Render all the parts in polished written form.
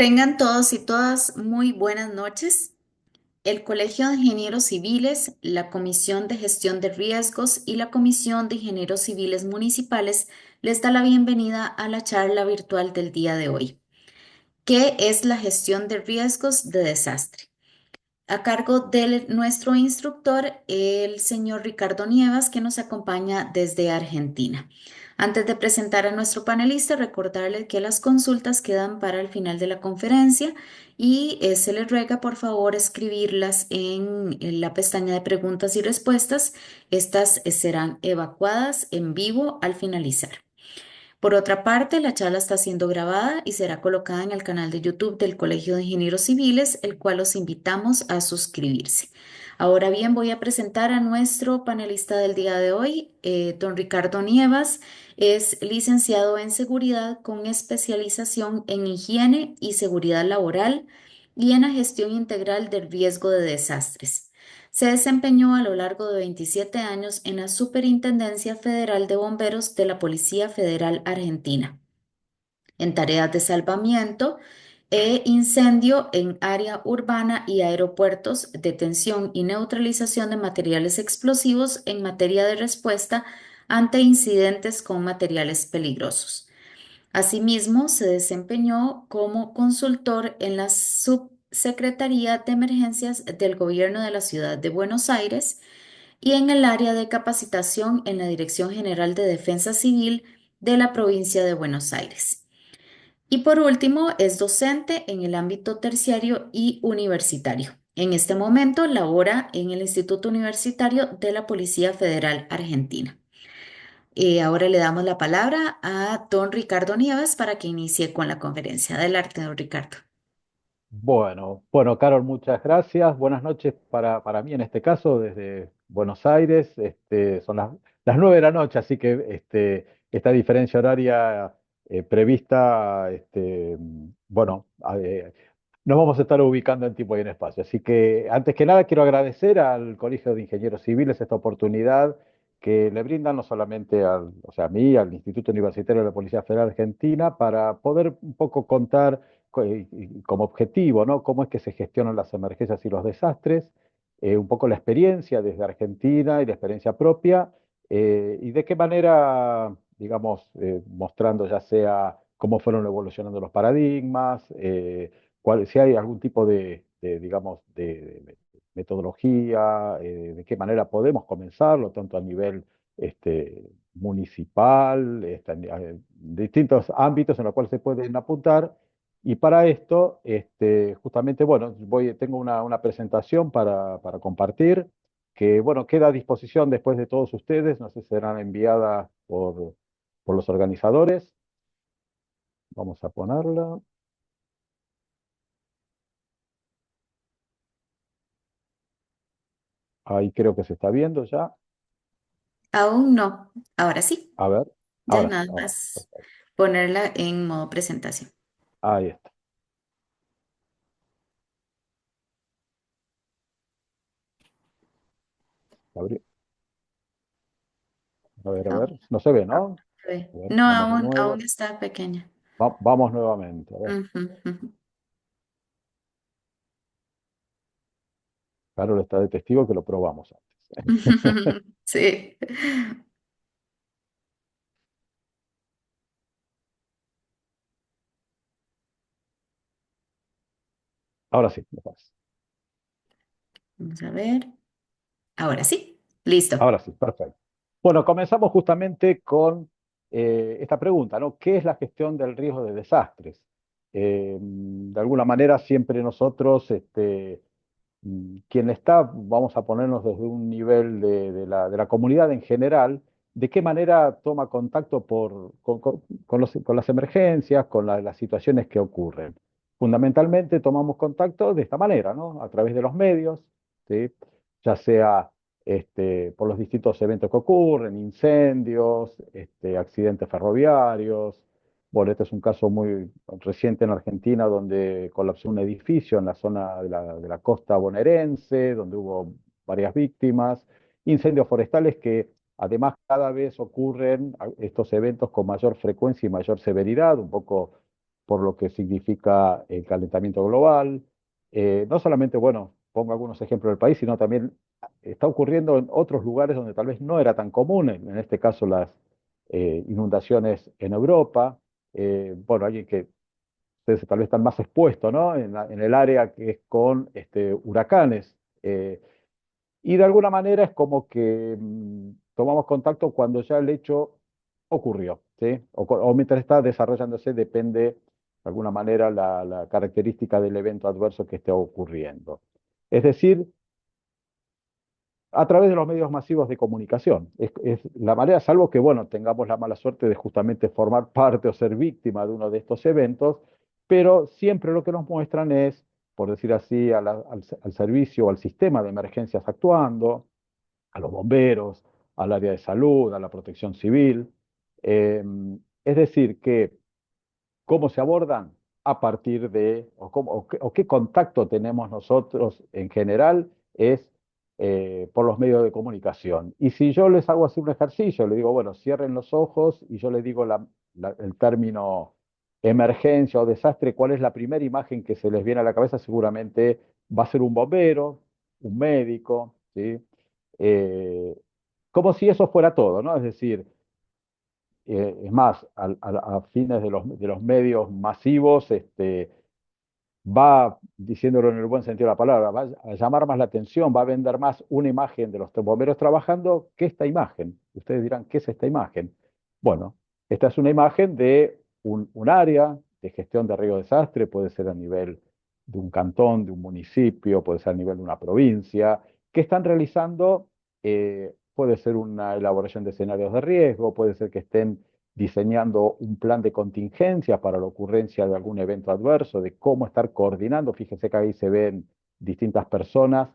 Tengan todos y todas muy buenas noches. El Colegio de Ingenieros Civiles, la Comisión de Gestión de Riesgos y la Comisión de Ingenieros Civiles Municipales les da la bienvenida a la charla virtual del día de hoy. ¿Qué es la gestión de riesgos de desastre? A cargo de nuestro instructor, el señor Ricardo Nievas, que nos acompaña desde Argentina. Antes de presentar a nuestro panelista, recordarle que las consultas quedan para el final de la conferencia y se les ruega por favor escribirlas en la pestaña de preguntas y respuestas. Estas serán evacuadas en vivo al finalizar. Por otra parte, la charla está siendo grabada y será colocada en el canal de YouTube del Colegio de Ingenieros Civiles, el cual los invitamos a suscribirse. Ahora bien, voy a presentar a nuestro panelista del día de hoy, don Ricardo Nievas. Es licenciado en seguridad con especialización en higiene y seguridad laboral y en la gestión integral del riesgo de desastres. Se desempeñó a lo largo de 27 años en la Superintendencia Federal de Bomberos de la Policía Federal Argentina, en tareas de salvamiento e incendio en área urbana y aeropuertos, detención y neutralización de materiales explosivos en materia de respuesta ante incidentes con materiales peligrosos. Asimismo, se desempeñó como consultor en la Subsecretaría de Emergencias del Gobierno de la Ciudad de Buenos Aires y en el área de capacitación en la Dirección General de Defensa Civil de la provincia de Buenos Aires. Y por último, es docente en el ámbito terciario y universitario. En este momento labora en el Instituto Universitario de la Policía Federal Argentina. Ahora le damos la palabra a don Ricardo Nieves para que inicie con la conferencia. Adelante, don Ricardo. Bueno, Carol, muchas gracias. Buenas noches para mí en este caso, desde Buenos Aires. Son las 9 de la noche, así que esta diferencia horaria prevista, nos vamos a estar ubicando en tiempo y en espacio. Así que, antes que nada, quiero agradecer al Colegio de Ingenieros Civiles esta oportunidad que le brindan no solamente o sea, a mí, al Instituto Universitario de la Policía Federal Argentina, para poder un poco contar y como objetivo, ¿no? Cómo es que se gestionan las emergencias y los desastres, un poco la experiencia desde Argentina y la experiencia propia, y de qué manera, digamos, mostrando ya sea cómo fueron evolucionando los paradigmas, si hay algún tipo digamos, de metodología, de qué manera podemos comenzarlo, tanto a nivel municipal, distintos ámbitos en los cuales se pueden apuntar. Y para esto, justamente, bueno, tengo una presentación para compartir, que, bueno, queda a disposición después de todos ustedes, no sé si serán enviadas por los organizadores. Vamos a ponerla. Ahí creo que se está viendo ya. Aún no. Ahora sí. A ver, Ya ahora sí, nada ahora sí. más Perfecto. ponerla en modo presentación. Ahí está. Abrí- a Aún ver, no se ve, no ¿no? se ve. A ver, No, vamos de aún nuevo. está pequeña. Vamos nuevamente. A ver, Ujú, ujú. Carol está de testigo que lo probamos antes. Sí. Ahora sí, me parece. Vamos a ver. Ahora sí. Listo. Ahora sí, perfecto. Bueno, comenzamos justamente con esta pregunta, ¿no? ¿Qué es la gestión del riesgo de desastres? De alguna manera, siempre nosotros, quien está, vamos a ponernos desde un nivel de la comunidad en general, de qué manera toma contacto con las emergencias, con las situaciones que ocurren. Fundamentalmente tomamos contacto de esta manera, ¿no? A través de los medios, ¿sí? Ya sea por los distintos eventos que ocurren, incendios, accidentes ferroviarios. Bueno, este es un caso muy reciente en Argentina donde colapsó un edificio en la zona de la costa bonaerense, donde hubo varias víctimas. Incendios forestales que además cada vez ocurren estos eventos con mayor frecuencia y mayor severidad, un poco por lo que significa el calentamiento global. No solamente, bueno, pongo algunos ejemplos del país, sino también está ocurriendo en otros lugares donde tal vez no era tan común, en este caso las inundaciones en Europa. Bueno, alguien que ustedes tal vez están más expuestos, ¿no? En el área que es con huracanes. Y de alguna manera es como que tomamos contacto cuando ya el hecho ocurrió, ¿sí? O mientras está desarrollándose, depende de alguna manera la característica del evento adverso que esté ocurriendo. Es decir, a través de los medios masivos de comunicación. Es la manera, salvo que, bueno, tengamos la mala suerte de justamente formar parte o ser víctima de uno de estos eventos, pero siempre lo que nos muestran es, por decir así, al servicio o al sistema de emergencias actuando, a los bomberos, al área de salud, a la protección civil. Eh, es decir, que cómo se abordan a partir de, o qué contacto tenemos nosotros en general, es por los medios de comunicación. Y si yo les hago así un ejercicio, le digo, bueno, cierren los ojos y yo les digo el término emergencia o desastre, ¿cuál es la primera imagen que se les viene a la cabeza? Seguramente va a ser un bombero, un médico, ¿sí? Eh, como si eso fuera todo, ¿no? Es decir, es más, a fines de los medios masivos, va, diciéndolo en el buen sentido de la palabra, va a llamar más la atención, va a vender más una imagen de los bomberos trabajando que esta imagen. Ustedes dirán, ¿qué es esta imagen? Bueno, esta es una imagen de un área de gestión de riesgo de desastre, puede ser a nivel de un cantón, de un municipio, puede ser a nivel de una provincia, que están realizando, puede ser una elaboración de escenarios de riesgo, puede ser que estén diseñando un plan de contingencia para la ocurrencia de algún evento adverso, de cómo estar coordinando. Fíjense que ahí se ven distintas personas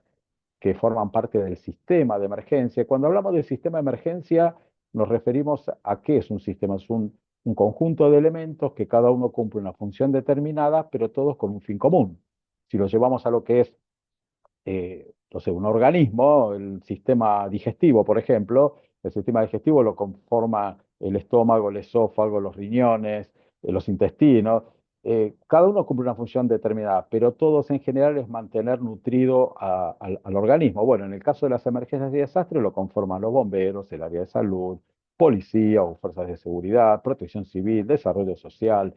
que forman parte del sistema de emergencia. Cuando hablamos del sistema de emergencia, nos referimos a qué es un sistema. Es un conjunto de elementos que cada uno cumple una función determinada, pero todos con un fin común. Si lo llevamos a lo que es no sé, un organismo, el sistema digestivo, por ejemplo, el sistema digestivo lo conforma el estómago, el esófago, los riñones, los intestinos. Cada uno cumple una función determinada, pero todos en general es mantener nutrido al organismo. Bueno, en el caso de las emergencias y desastres lo conforman los bomberos, el área de salud, policía o fuerzas de seguridad, protección civil, desarrollo social,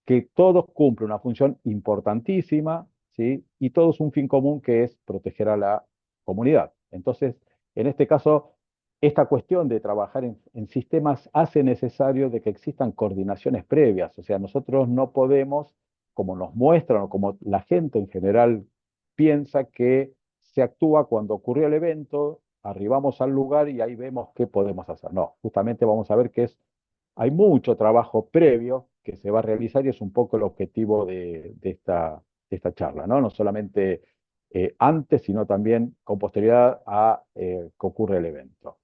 que todos cumplen una función importantísima, ¿sí? Y todos un fin común que es proteger a la comunidad. Entonces, en este caso, esta cuestión de trabajar en sistemas hace necesario de que existan coordinaciones previas. O sea, nosotros no podemos, como nos muestran o como la gente en general piensa que se actúa cuando ocurrió el evento, arribamos al lugar y ahí vemos qué podemos hacer. No, justamente vamos a ver que hay mucho trabajo previo que se va a realizar y es un poco el objetivo de esta charla, ¿no? No solamente antes, sino también con posterioridad a que ocurre el evento.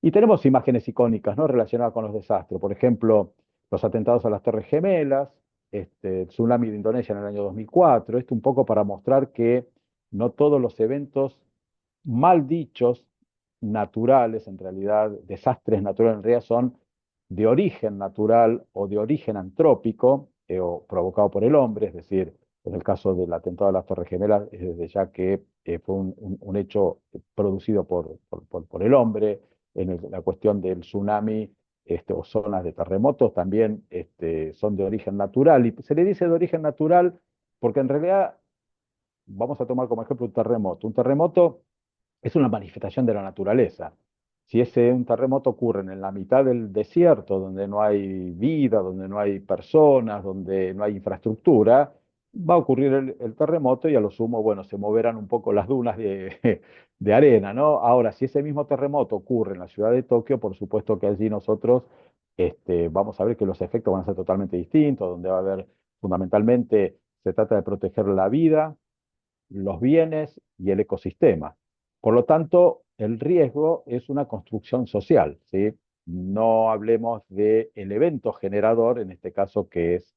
Y tenemos imágenes icónicas, ¿no? Relacionadas con los desastres. Por ejemplo, los atentados a las Torres Gemelas, el tsunami de Indonesia en el año 2004. Esto un poco para mostrar que no todos los eventos mal dichos, naturales, en realidad, desastres naturales, en realidad son de origen natural o de origen antrópico o provocado por el hombre, es decir, en el caso del atentado a las Torres Gemelas, es desde ya que fue un hecho producido por el hombre. La cuestión del tsunami o zonas de terremotos también son de origen natural. Y se le dice de origen natural porque en realidad, vamos a tomar como ejemplo un terremoto. Un terremoto es una manifestación de la naturaleza. Si un terremoto ocurre en la mitad del desierto, donde no hay vida, donde no hay personas, donde no hay infraestructura, va a ocurrir el terremoto y a lo sumo, bueno, se moverán un poco las dunas de arena, ¿no? Ahora, si ese mismo terremoto ocurre en la ciudad de Tokio, por supuesto que allí nosotros vamos a ver que los efectos van a ser totalmente distintos, donde va a haber, fundamentalmente, se trata de proteger la vida, los bienes y el ecosistema. Por lo tanto, el riesgo es una construcción social, ¿sí? No hablemos del evento generador, en este caso que es,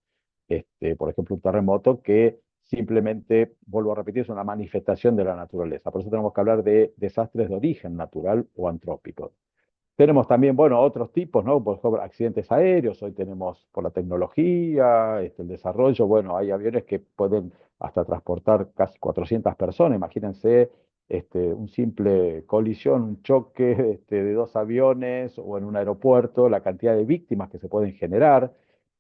por ejemplo, un terremoto que simplemente, vuelvo a repetir, es una manifestación de la naturaleza. Por eso tenemos que hablar de desastres de origen natural o antrópico. Tenemos también, bueno, otros tipos, ¿no? Por ejemplo, accidentes aéreos. Hoy tenemos por la tecnología, el desarrollo, bueno, hay aviones que pueden hasta transportar casi 400 personas. Imagínense un simple colisión, un choque de dos aviones o en un aeropuerto, la cantidad de víctimas que se pueden generar.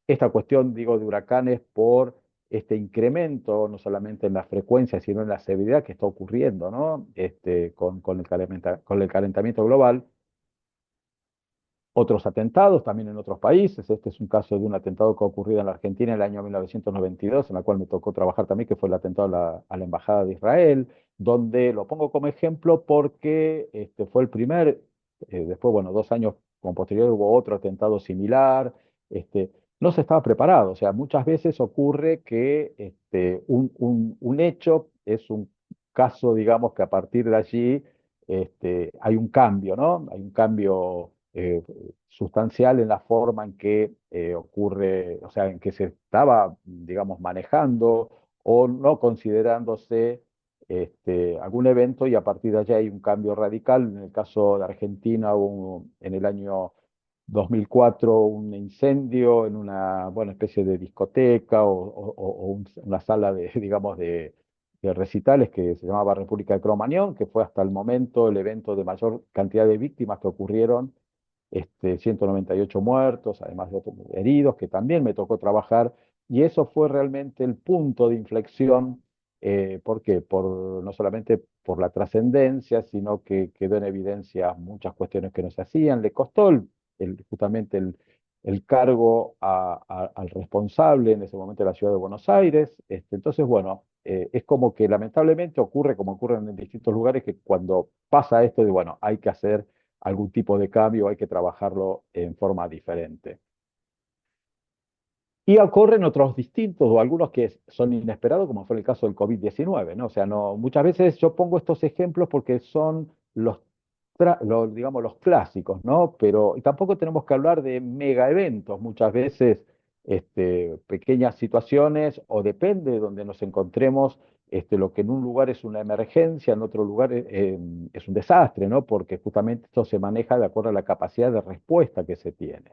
Esta cuestión, digo, de huracanes por este incremento, no solamente en la frecuencia, sino en la severidad que está ocurriendo, ¿no? Con con el calentamiento global. Otros atentados también en otros países. Este es un caso de un atentado que ha ocurrido en la Argentina en el año 1992, en la cual me tocó trabajar también, que fue el atentado a la Embajada de Israel, donde lo pongo como ejemplo porque fue el primer, después, bueno, 2 años con posterioridad hubo otro atentado similar. No se estaba preparado, o sea, muchas veces ocurre que un hecho es un caso, digamos, que a partir de allí hay un cambio, ¿no? Hay un cambio sustancial en la forma en que ocurre, o sea, en que se estaba, digamos, manejando o no considerándose algún evento y a partir de allá hay un cambio radical. En el caso de Argentina hubo en el año 2004 un incendio en una, bueno, especie de discoteca una sala de, digamos, de recitales que se llamaba República de Cromañón, que fue hasta el momento el evento de mayor cantidad de víctimas que ocurrieron, 198 muertos, además de otros heridos, que también me tocó trabajar, y eso fue realmente el punto de inflexión. ¿Por qué? No solamente por la trascendencia, sino que quedó en evidencia muchas cuestiones que no se hacían. Le costó justamente el cargo al responsable en ese momento de la ciudad de Buenos Aires. Entonces, bueno, es como que lamentablemente ocurre como ocurre en distintos lugares, que cuando pasa esto de, bueno, hay que hacer algún tipo de cambio, hay que trabajarlo en forma diferente. Y ocurren otros distintos o algunos que son inesperados, como fue el caso del COVID-19, ¿no? O sea, no, muchas veces yo pongo estos ejemplos porque son digamos, los clásicos, ¿no? Pero y tampoco tenemos que hablar de mega eventos, muchas veces pequeñas situaciones o depende de donde nos encontremos, lo que en un lugar es una emergencia, en otro lugar es un desastre, ¿no? Porque justamente esto se maneja de acuerdo a la capacidad de respuesta que se tiene.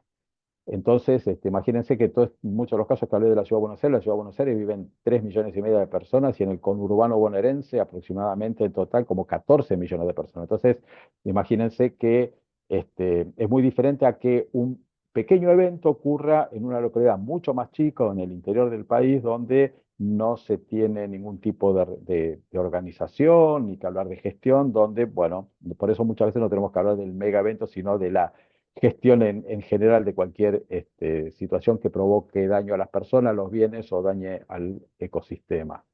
Entonces, imagínense que muchos de los casos que hablé de la Ciudad de Buenos Aires, la Ciudad de Buenos Aires viven 3,5 millones de personas y en el conurbano bonaerense aproximadamente en total como 14 millones de personas. Entonces, imagínense que es muy diferente a que un pequeño evento ocurra en una localidad mucho más chica o en el interior del país donde no se tiene ningún tipo de organización ni que hablar de gestión, donde, bueno, por eso muchas veces no tenemos que hablar del mega evento, sino de la gestión en general de cualquier situación que provoque daño a las personas, los bienes o dañe al ecosistema.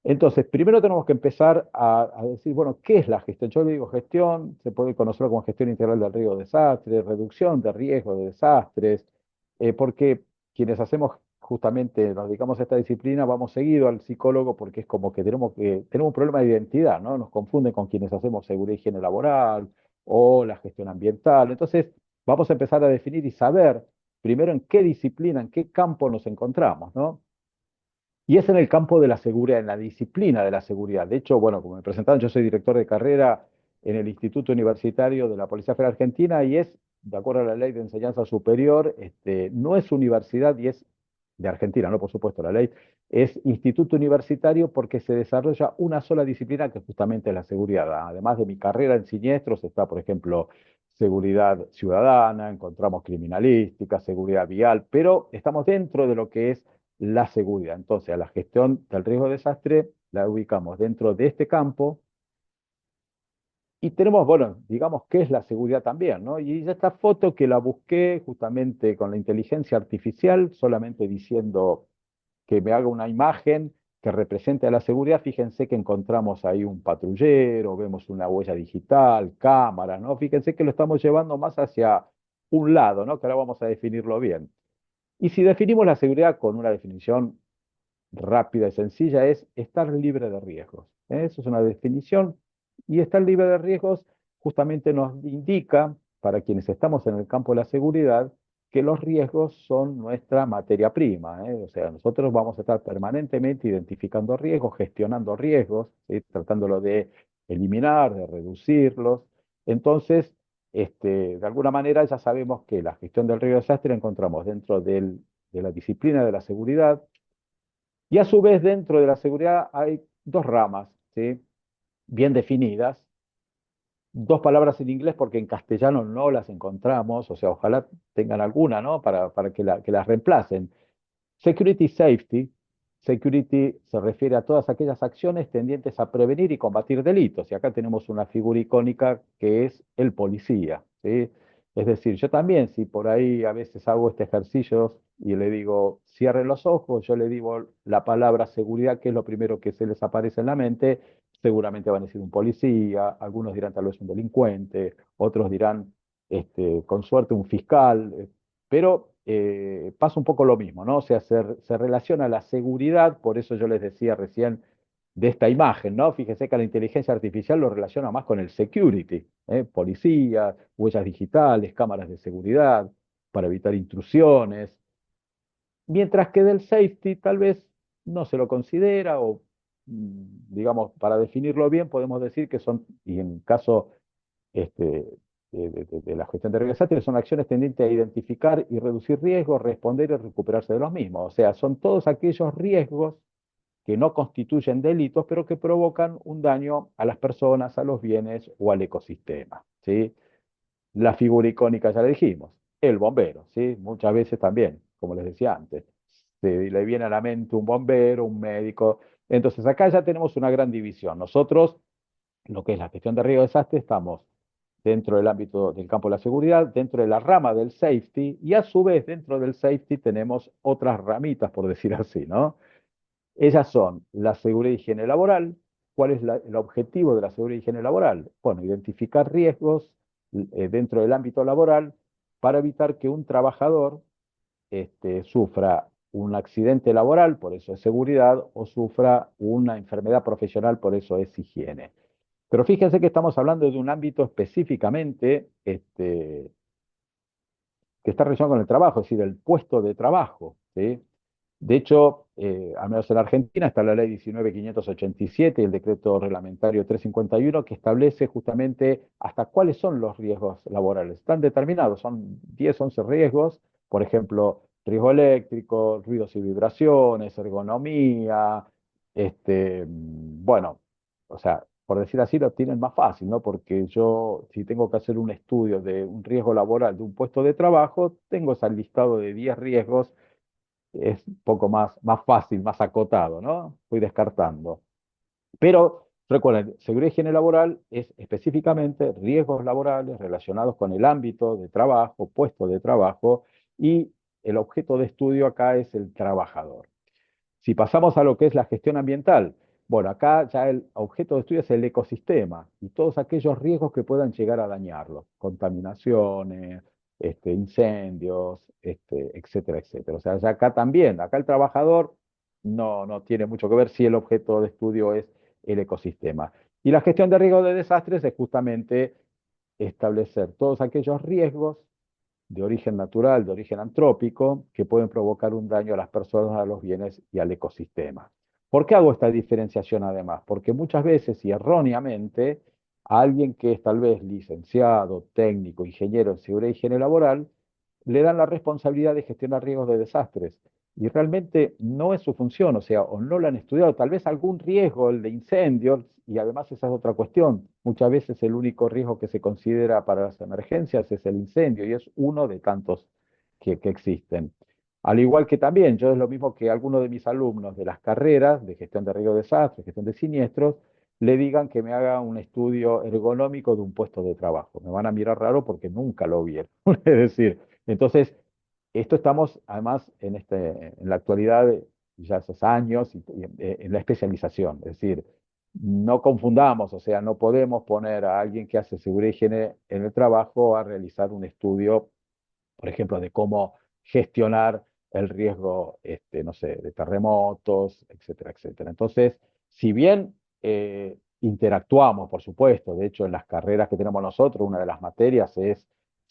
Entonces, primero tenemos que empezar a decir, bueno, ¿qué es la gestión? Yo le digo gestión, se puede conocer como gestión integral del riesgo de desastres, reducción de riesgo de desastres, porque quienes hacemos justamente, nos dedicamos a esta disciplina, vamos seguido al psicólogo porque es como que tenemos un problema de identidad, ¿no? Nos confunden con quienes hacemos seguridad y higiene laboral o la gestión ambiental. Entonces, vamos a empezar a definir y saber primero en qué disciplina, en qué campo nos encontramos, ¿no? Y es en el campo de la seguridad, en la disciplina de la seguridad. De hecho, bueno, como me presentaron, yo soy director de carrera en el Instituto Universitario de la Policía Federal Argentina y es, de acuerdo a la ley de enseñanza superior, no es universidad y es de Argentina, no por supuesto la ley, es instituto universitario porque se desarrolla una sola disciplina que es justamente la seguridad. Además de mi carrera en siniestros, está, por ejemplo, seguridad ciudadana, encontramos criminalística, seguridad vial, pero estamos dentro de lo que es la seguridad. Entonces, a la gestión del riesgo de desastre la ubicamos dentro de este campo y tenemos, bueno, digamos, qué es la seguridad también, ¿no? Y esta foto que la busqué justamente con la inteligencia artificial, solamente diciendo que me haga una imagen que represente a la seguridad, fíjense que encontramos ahí un patrullero, vemos una huella digital, cámaras, ¿no? Fíjense que lo estamos llevando más hacia un lado, ¿no? Que ahora vamos a definirlo bien. Y si definimos la seguridad con una definición rápida y sencilla es estar libre de riesgos. Eso es una definición y estar libre de riesgos justamente nos indica, para quienes estamos en el campo de la seguridad, que los riesgos son nuestra materia prima. O sea, nosotros vamos a estar permanentemente identificando riesgos, gestionando riesgos, ¿sí? Tratándolo de eliminar, de reducirlos. Entonces, de alguna manera ya sabemos que la gestión del riesgo de desastre la encontramos dentro de la disciplina de la seguridad y a su vez dentro de la seguridad hay dos ramas, ¿sí? Bien definidas, dos palabras en inglés porque en castellano no las encontramos, o sea, ojalá tengan alguna, ¿no? Para que las reemplacen. Security Safety. Security se refiere a todas aquellas acciones tendientes a prevenir y combatir delitos. Y acá tenemos una figura icónica que es el policía, ¿sí? Es decir, yo también, si por ahí a veces hago este ejercicio y le digo, cierren los ojos, yo le digo la palabra seguridad, que es lo primero que se les aparece en la mente, seguramente van a decir un policía, algunos dirán tal vez un delincuente, otros dirán, con suerte, un fiscal, pero pasa un poco lo mismo, ¿no? O sea, se relaciona la seguridad, por eso yo les decía recién de esta imagen, ¿no? Fíjese que la inteligencia artificial lo relaciona más con el security, ¿eh? Policía, huellas digitales, cámaras de seguridad, para evitar intrusiones, mientras que del safety tal vez no se lo considera o, digamos, para definirlo bien, podemos decir que son, y en caso este, de la gestión de riesgos desastres son acciones tendientes a identificar y reducir riesgos, responder y recuperarse de los mismos. O sea, son todos aquellos riesgos que no constituyen delitos, pero que provocan un daño a las personas, a los bienes o al ecosistema, ¿sí? La figura icónica ya le dijimos, el bombero, ¿sí? Muchas veces también, como les decía antes, se le viene a la mente un bombero, un médico. Entonces acá ya tenemos una gran división. Nosotros, lo que es la gestión de riesgo de desastre, estamos dentro del ámbito del campo de la seguridad, dentro de la rama del safety, y a su vez dentro del safety tenemos otras ramitas, por decir así, ¿no? Ellas son la seguridad y higiene laboral. ¿Cuál es el objetivo de la seguridad y higiene laboral? Bueno, identificar riesgos dentro del ámbito laboral para evitar que un trabajador sufra un accidente laboral, por eso es seguridad, o sufra una enfermedad profesional, por eso es higiene. Pero fíjense que estamos hablando de un ámbito específicamente que está relacionado con el trabajo, es decir, el puesto de trabajo, ¿sí? De hecho, al menos en Argentina está la ley 19.587 y el decreto reglamentario 351 que establece justamente hasta cuáles son los riesgos laborales. Están determinados, son 10, 11 riesgos, por ejemplo, riesgo eléctrico, ruidos y vibraciones, ergonomía, bueno, o sea, por decir así, lo tienen más fácil, ¿no? Porque yo, si tengo que hacer un estudio de un riesgo laboral de un puesto de trabajo, tengo ese listado de 10 riesgos, es un poco más fácil, más acotado, ¿no? Fui descartando. Pero recuerden, seguridad y higiene laboral es específicamente riesgos laborales relacionados con el ámbito de trabajo, puesto de trabajo, y el objeto de estudio acá es el trabajador. Si pasamos a lo que es la gestión ambiental, bueno, acá ya el objeto de estudio es el ecosistema y todos aquellos riesgos que puedan llegar a dañarlo, contaminaciones, incendios, etcétera, etcétera. O sea, ya acá también, acá el trabajador no tiene mucho que ver si el objeto de estudio es el ecosistema. Y la gestión de riesgos de desastres es justamente establecer todos aquellos riesgos de origen natural, de origen antrópico, que pueden provocar un daño a las personas, a los bienes y al ecosistema. ¿Por qué hago esta diferenciación además? Porque muchas veces y erróneamente a alguien que es tal vez licenciado, técnico, ingeniero en seguridad y higiene laboral, le dan la responsabilidad de gestionar riesgos de desastres. Y realmente no es su función, o sea, o no lo han estudiado, tal vez algún riesgo, el de incendios, y además esa es otra cuestión. Muchas veces el único riesgo que se considera para las emergencias es el incendio, y es uno de tantos que existen. Al igual que también, yo es lo mismo que algunos de mis alumnos de las carreras de gestión de riesgo de desastres, gestión de siniestros, le digan que me haga un estudio ergonómico de un puesto de trabajo. Me van a mirar raro porque nunca lo vieron. Es decir, entonces, esto estamos además en la actualidad, ya hace años, en la especialización. Es decir, no confundamos, o sea, no podemos poner a alguien que hace seguridad y higiene en el trabajo a realizar un estudio, por ejemplo, de cómo gestionar el riesgo, no sé, de terremotos, etcétera, etcétera. Entonces, si bien interactuamos, por supuesto, de hecho, en las carreras que tenemos nosotros, una de las materias es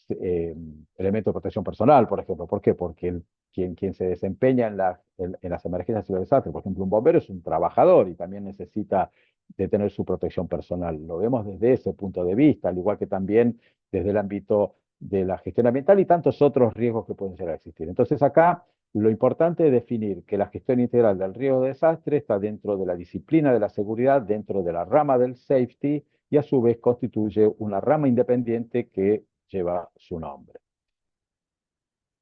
eh, elemento de protección personal, por ejemplo. ¿Por qué? Porque quien se desempeña en las emergencias y los desastres, por ejemplo, un bombero es un trabajador y también necesita de tener su protección personal. Lo vemos desde ese punto de vista, al igual que también desde el ámbito de la gestión ambiental y tantos otros riesgos que pueden llegar a existir. Entonces acá lo importante es definir que la gestión integral del riesgo de desastre está dentro de la disciplina de la seguridad, dentro de la rama del safety y a su vez constituye una rama independiente que lleva su nombre.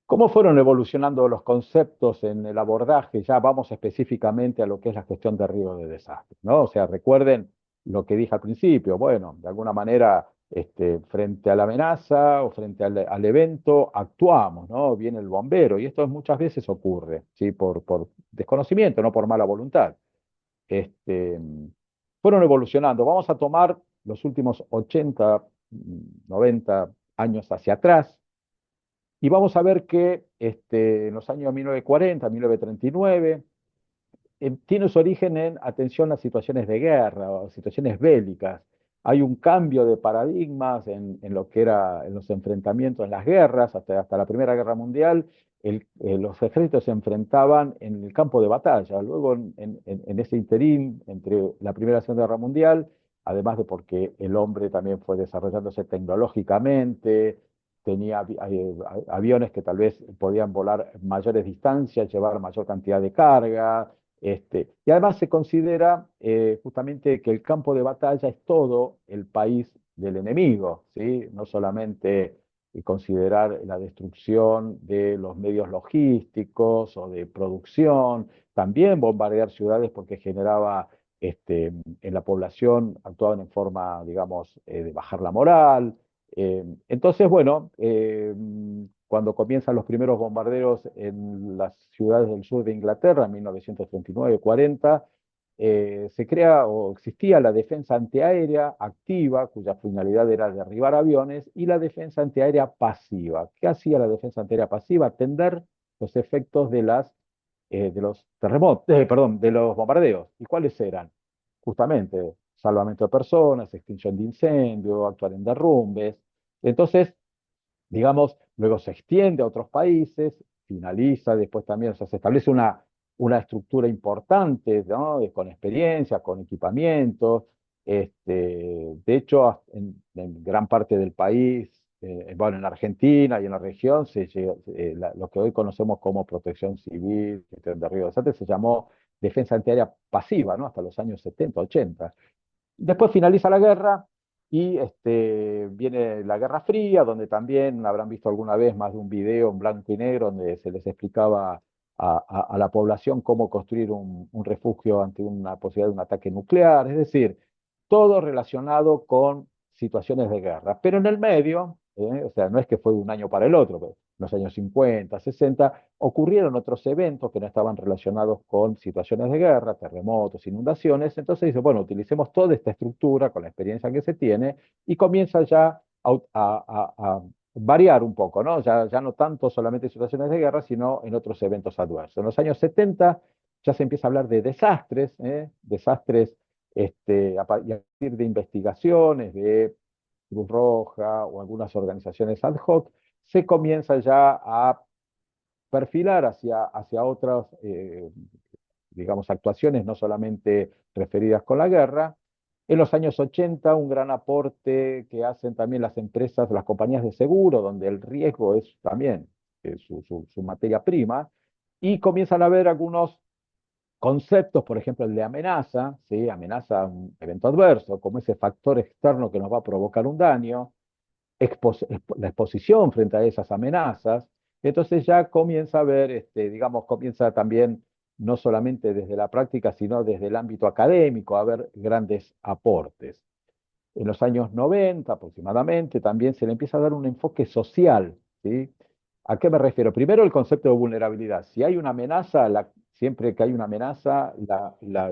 ¿Cómo fueron evolucionando los conceptos en el abordaje? Ya vamos específicamente a lo que es la gestión de riesgo de desastre, ¿no? O sea, recuerden lo que dije al principio. Bueno, de alguna manera, frente a la amenaza o frente al evento, actuamos, ¿no? Viene el bombero y esto muchas veces ocurre, ¿sí? Por desconocimiento, no por mala voluntad. Este, fueron evolucionando. Vamos a tomar los últimos 80, 90 años hacia atrás y vamos a ver que en los años 1940, 1939, tiene su origen en atención a situaciones de guerra o situaciones bélicas. Hay un cambio de paradigmas en lo que era en los enfrentamientos, en las guerras, hasta la Primera Guerra Mundial. Los ejércitos se enfrentaban en el campo de batalla. Luego, en ese interín entre la Primera y la Segunda Guerra Mundial, además de porque el hombre también fue desarrollándose tecnológicamente, tenía aviones que tal vez podían volar mayores distancias, llevar mayor cantidad de carga, y además se considera justamente que el campo de batalla es todo el país del enemigo, ¿sí? No solamente considerar la destrucción de los medios logísticos o de producción, también bombardear ciudades porque generaba en la población, actuaban en forma, digamos, de bajar la moral. Entonces, bueno, cuando comienzan los primeros bombardeos en las ciudades del sur de Inglaterra, en 1939-40, se crea o existía la defensa antiaérea activa, cuya finalidad era derribar aviones, y la defensa antiaérea pasiva. ¿Qué hacía la defensa antiaérea pasiva? Atender los efectos de los terremotos, perdón, de los bombardeos. ¿Y cuáles eran? Justamente, salvamento de personas, extinción de incendios, actuar en derrumbes. Entonces, digamos, luego se extiende a otros países, finaliza, después también, o sea, se establece una estructura importante, ¿no? Con experiencia, con equipamientos. De hecho, en gran parte del país, bueno, en Argentina y en la región, lo que hoy conocemos como protección civil, gestión de riesgos, antes se llamó defensa antiaérea pasiva, ¿no? Hasta los años 70, 80. Después finaliza la guerra y viene la Guerra Fría, donde también habrán visto alguna vez más de un video en blanco y negro donde se les explicaba a la población cómo construir un refugio ante una posibilidad de un ataque nuclear, es decir, todo relacionado con situaciones de guerra. Pero en el medio, o sea, no es que fue de un año para el otro, pero en los años 50, 60, ocurrieron otros eventos que no estaban relacionados con situaciones de guerra, terremotos, inundaciones. Entonces dice, bueno, utilicemos toda esta estructura con la experiencia que se tiene y comienza ya a variar un poco, ¿no? Ya no tanto solamente en situaciones de guerra, sino en otros eventos adversos. En los años 70 ya se empieza a hablar de desastres, desastres y a partir de investigaciones de Cruz Roja o algunas organizaciones ad hoc, se comienza ya a perfilar hacia otras, digamos, actuaciones, no solamente referidas con la guerra. En los años 80, un gran aporte que hacen también las empresas, las compañías de seguro, donde el riesgo es también su materia prima, y comienzan a haber algunos conceptos, por ejemplo, el de amenaza, ¿sí? Amenaza, un evento adverso, como ese factor externo que nos va a provocar un daño, la exposición frente a esas amenazas. Entonces ya comienza a ver, digamos, comienza también no solamente desde la práctica, sino desde el ámbito académico, a ver grandes aportes. En los años 90 aproximadamente también se le empieza a dar un enfoque social, ¿sí? ¿A qué me refiero? Primero el concepto de vulnerabilidad. Si hay una amenaza, siempre que hay una amenaza,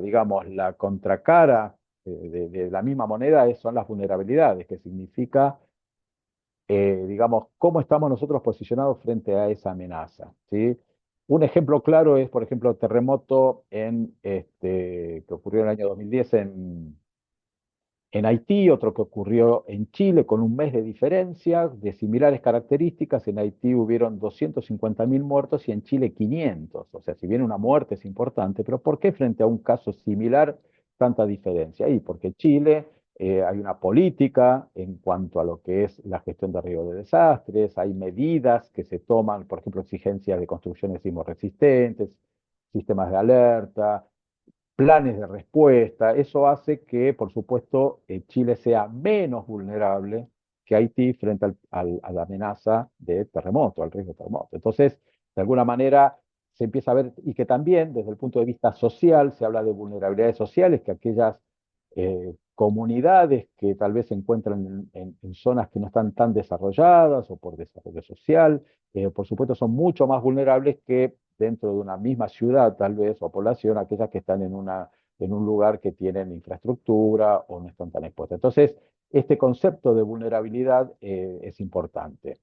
digamos, la contracara de la misma moneda son las vulnerabilidades, que significa digamos, cómo estamos nosotros posicionados frente a esa amenaza, ¿sí? Un ejemplo claro es, por ejemplo, el terremoto que ocurrió en el año 2010 en Haití, otro que ocurrió en Chile con un mes de diferencia, de similares características. En Haití hubieron 250.000 muertos y en Chile 500. O sea, si bien una muerte es importante, pero ¿por qué frente a un caso similar tanta diferencia ahí? Porque Chile hay una política en cuanto a lo que es la gestión de riesgos de desastres, hay medidas que se toman, por ejemplo, exigencias de construcciones sismorresistentes, sistemas de alerta, planes de respuesta. Eso hace que, por supuesto, Chile sea menos vulnerable que Haití frente a la amenaza de terremoto, al riesgo de terremoto. Entonces, de alguna manera, se empieza a ver, y que también desde el punto de vista social se habla de vulnerabilidades sociales, que aquellas comunidades que tal vez se encuentran en zonas que no están tan desarrolladas o por desarrollo social, por supuesto son mucho más vulnerables que dentro de una misma ciudad tal vez o población, aquellas que están en un lugar que tienen infraestructura o no están tan expuestas. Entonces, este concepto de vulnerabilidad es importante.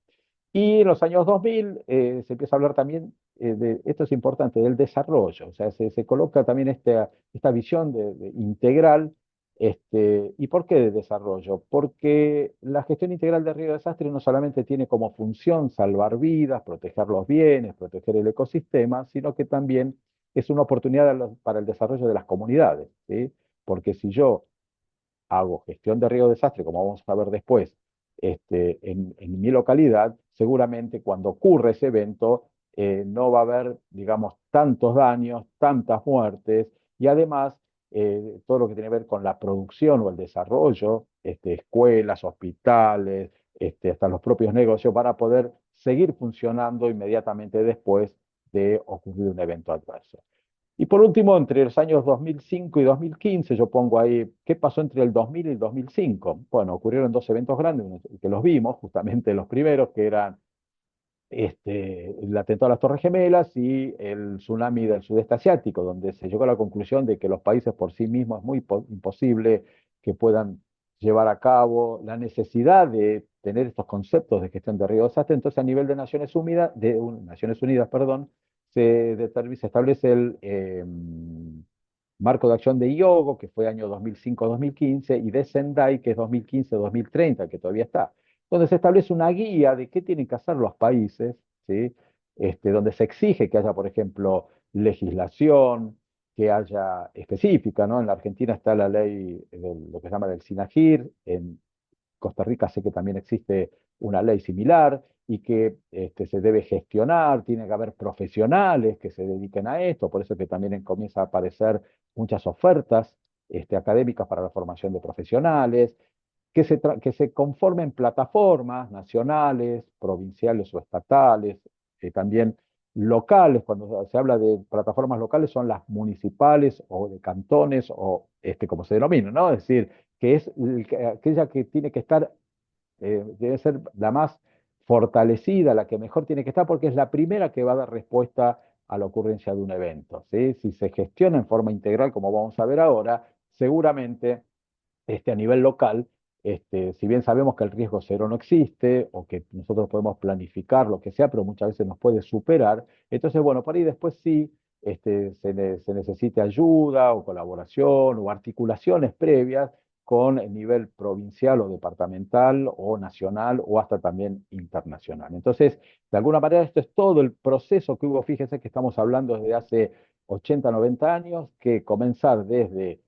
Y en los años 2000 se empieza a hablar también, esto es importante, del desarrollo, o sea, se coloca también esta visión de integral. ¿Y por qué de desarrollo? Porque la gestión integral de riesgo de desastre no solamente tiene como función salvar vidas, proteger los bienes, proteger el ecosistema, sino que también es una oportunidad para el desarrollo de las comunidades, ¿sí? Porque si yo hago gestión de riesgo de desastre, como vamos a ver después, en mi localidad, seguramente cuando ocurre ese evento no va a haber, digamos, tantos daños, tantas muertes y además todo lo que tiene que ver con la producción o el desarrollo, escuelas, hospitales, hasta los propios negocios van a poder seguir funcionando inmediatamente después de ocurrir un evento adverso. Y por último, entre los años 2005 y 2015, yo pongo ahí, ¿qué pasó entre el 2000 y el 2005? Bueno, ocurrieron dos eventos grandes, que los vimos, justamente los primeros, que eran el atentado a las Torres Gemelas y el tsunami del sudeste asiático, donde se llegó a la conclusión de que los países por sí mismos es muy imposible que puedan llevar a cabo la necesidad de tener estos conceptos de gestión de riesgo de desastre. Entonces, a nivel de Naciones Unidas, perdón, se establece el Marco de Acción de Hyogo, que fue año 2005-2015, y de Sendai, que es 2015-2030, que todavía está, donde se establece una guía de qué tienen que hacer los países, ¿sí? Donde se exige que haya, por ejemplo, legislación, que haya específica, ¿no? En la Argentina está la ley, lo que se llama del SINAGIR, en Costa Rica sé que también existe una ley similar y que se debe gestionar, tiene que haber profesionales que se dediquen a esto, por eso es que también comienza a aparecer muchas ofertas académicas para la formación de profesionales, que se conformen plataformas nacionales, provinciales o estatales, también locales. Cuando se habla de plataformas locales son las municipales o de cantones o como se denomina, ¿no? Es decir, que es aquella que tiene que estar, debe ser la más fortalecida, la que mejor tiene que estar, porque es la primera que va a dar respuesta a la ocurrencia de un evento, ¿sí? Si se gestiona en forma integral, como vamos a ver ahora, seguramente a nivel local, si bien sabemos que el riesgo cero no existe o que nosotros podemos planificar lo que sea, pero muchas veces nos puede superar, entonces, bueno, por ahí después sí se necesite ayuda o colaboración o articulaciones previas con el nivel provincial o departamental o nacional o hasta también internacional. Entonces, de alguna manera, esto es todo el proceso que hubo, fíjese que estamos hablando desde hace 80, 90 años, que comenzar desde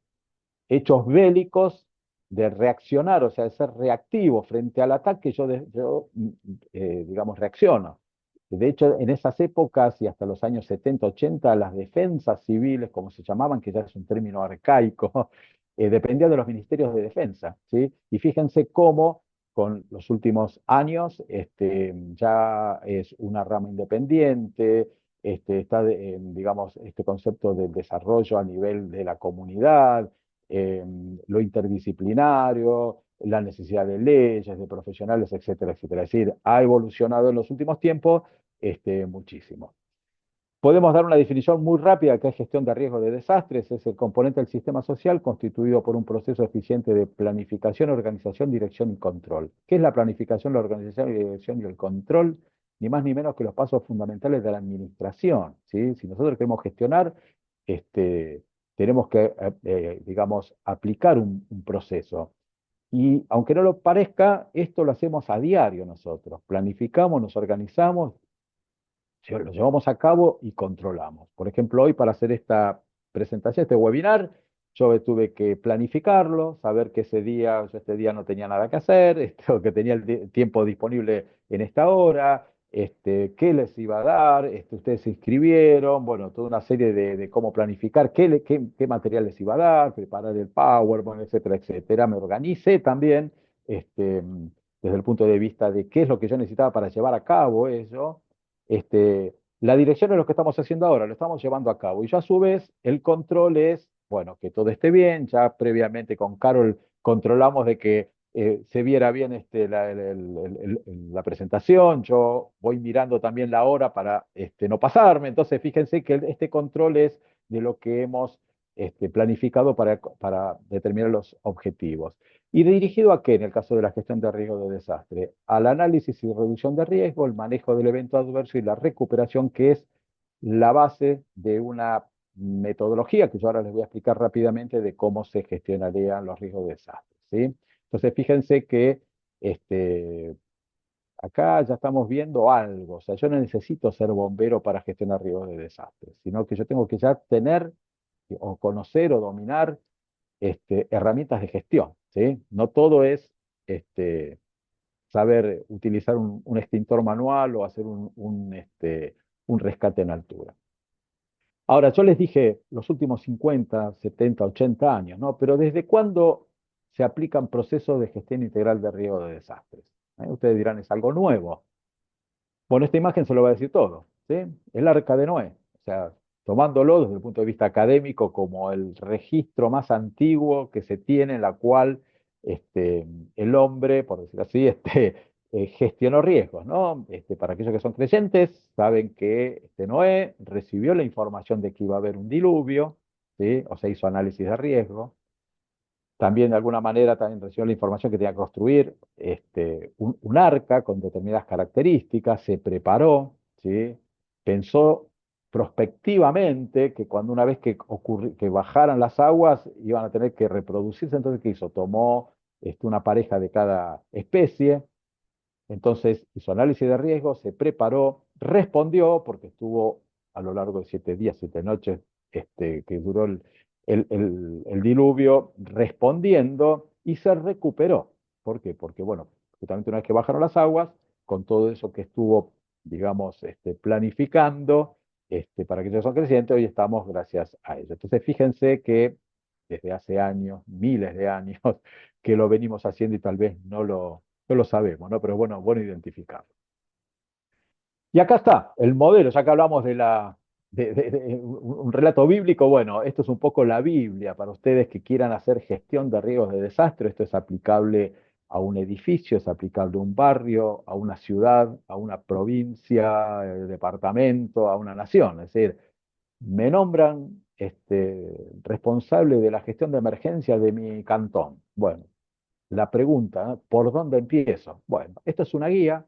hechos bélicos, de reaccionar, o sea, de ser reactivo frente al ataque, digamos, reacciono. De hecho, en esas épocas y hasta los años 70, 80, las defensas civiles, como se llamaban, que ya es un término arcaico, dependían de los ministerios de defensa, ¿sí? Y fíjense cómo con los últimos años ya es una rama independiente, está, digamos, este concepto del desarrollo a nivel de la comunidad, eh, lo interdisciplinario, la necesidad de leyes, de profesionales, etcétera, etcétera. Es decir, ha evolucionado en los últimos tiempos muchísimo. Podemos dar una definición muy rápida que es gestión de riesgo de desastres. Es el componente del sistema social constituido por un proceso eficiente de planificación, organización, dirección y control. ¿Qué es la planificación, la organización, la dirección y el control? Ni más ni menos que los pasos fundamentales de la administración, ¿sí? Si nosotros queremos gestionar, tenemos que, digamos, aplicar un proceso. Y aunque no lo parezca, esto lo hacemos a diario nosotros. Planificamos, nos organizamos, lo llevamos a cabo y controlamos. Por ejemplo, hoy para hacer esta presentación, este webinar, Yo tuve que planificarlo, saber que ese día, yo este día no tenía nada que hacer, o que tenía el tiempo disponible en esta hora, qué les iba a dar, ustedes se inscribieron, bueno, toda una serie de cómo planificar, qué material les iba a dar, preparar el PowerPoint, etcétera, etcétera. Me organicé también desde el punto de vista de qué es lo que yo necesitaba para llevar a cabo eso. La dirección es lo que estamos haciendo ahora, lo estamos llevando a cabo. Y yo a su vez, el control es, bueno, que todo esté bien. Ya previamente con Carol controlamos de que se viera bien la presentación. Yo voy mirando también la hora para no pasarme. Entonces, fíjense que este control es de lo que hemos planificado para determinar los objetivos. ¿Y dirigido a qué en el caso de la gestión de riesgo de desastre? Al análisis y reducción de riesgo, el manejo del evento adverso y la recuperación, que es la base de una metodología que yo ahora les voy a explicar rápidamente de cómo se gestionarían los riesgos de desastre, ¿sí? Entonces, fíjense que este, acá ya estamos viendo algo. O sea, yo no necesito ser bombero para gestionar riesgos de desastre, sino que yo tengo que ya tener o conocer o dominar herramientas de gestión, ¿sí? No todo es este, saber utilizar un extintor manual o hacer un rescate en altura. Ahora, yo les dije los últimos 50, 70, 80 años, ¿no? Pero ¿desde cuándo se aplican procesos de gestión integral de riesgo de desastres? Ustedes dirán, es algo nuevo. Bueno, esta imagen se lo va a decir todo, ¿sí? El arca de Noé. O sea, tomándolo desde el punto de vista académico como el registro más antiguo que se tiene en la cual el hombre, por decir así, gestionó riesgos, ¿no? Para aquellos que son creyentes, saben que Noé recibió la información de que iba a haber un diluvio, ¿sí? O sea, hizo análisis de riesgo. También de alguna manera también recibió la información que tenía que construir un arca con determinadas características, se preparó, ¿sí? Pensó prospectivamente que cuando una vez que bajaran las aguas iban a tener que reproducirse. Entonces, ¿qué hizo? Tomó una pareja de cada especie. Entonces hizo análisis de riesgo, se preparó, respondió, porque estuvo a lo largo de 7 días, 7 noches, que duró el diluvio, respondiendo y se recuperó. ¿Por qué? Porque, bueno, justamente una vez que bajaron las aguas, con todo eso que estuvo, digamos, planificando, para que ellos son crecientes, hoy estamos gracias a ello. Entonces, fíjense que desde hace años, miles de años, que lo venimos haciendo y tal vez no lo sabemos, ¿no? Pero bueno, bueno identificarlo. Y acá está el modelo, ya que hablamos de un relato bíblico. Bueno, esto es un poco la Biblia para ustedes que quieran hacer gestión de riesgos de desastre. Esto es aplicable a un edificio, es aplicable a un barrio, a una ciudad, a una provincia, departamento, a una nación. Es decir, me nombran responsable de la gestión de emergencia de mi cantón. Bueno, la pregunta, ¿no? ¿Por dónde empiezo? Bueno, esta es una guía,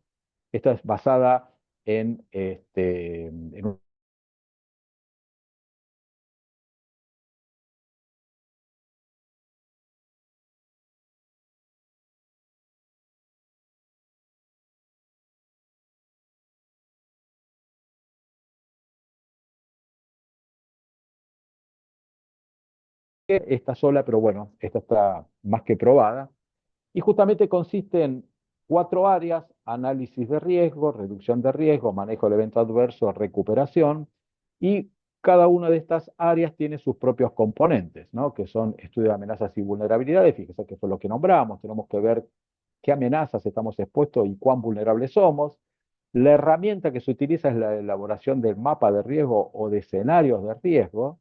esta es basada en esta sola, pero bueno, esta está más que probada. Y justamente consiste en 4 áreas: análisis de riesgo, reducción de riesgo, manejo del evento adverso, recuperación. Y cada una de estas áreas tiene sus propios componentes, ¿no? Que son estudio de amenazas y vulnerabilidades. Fíjese que fue lo que nombramos. Tenemos que ver qué amenazas estamos expuestos y cuán vulnerables somos. La herramienta que se utiliza es la elaboración del mapa de riesgo o de escenarios de riesgo.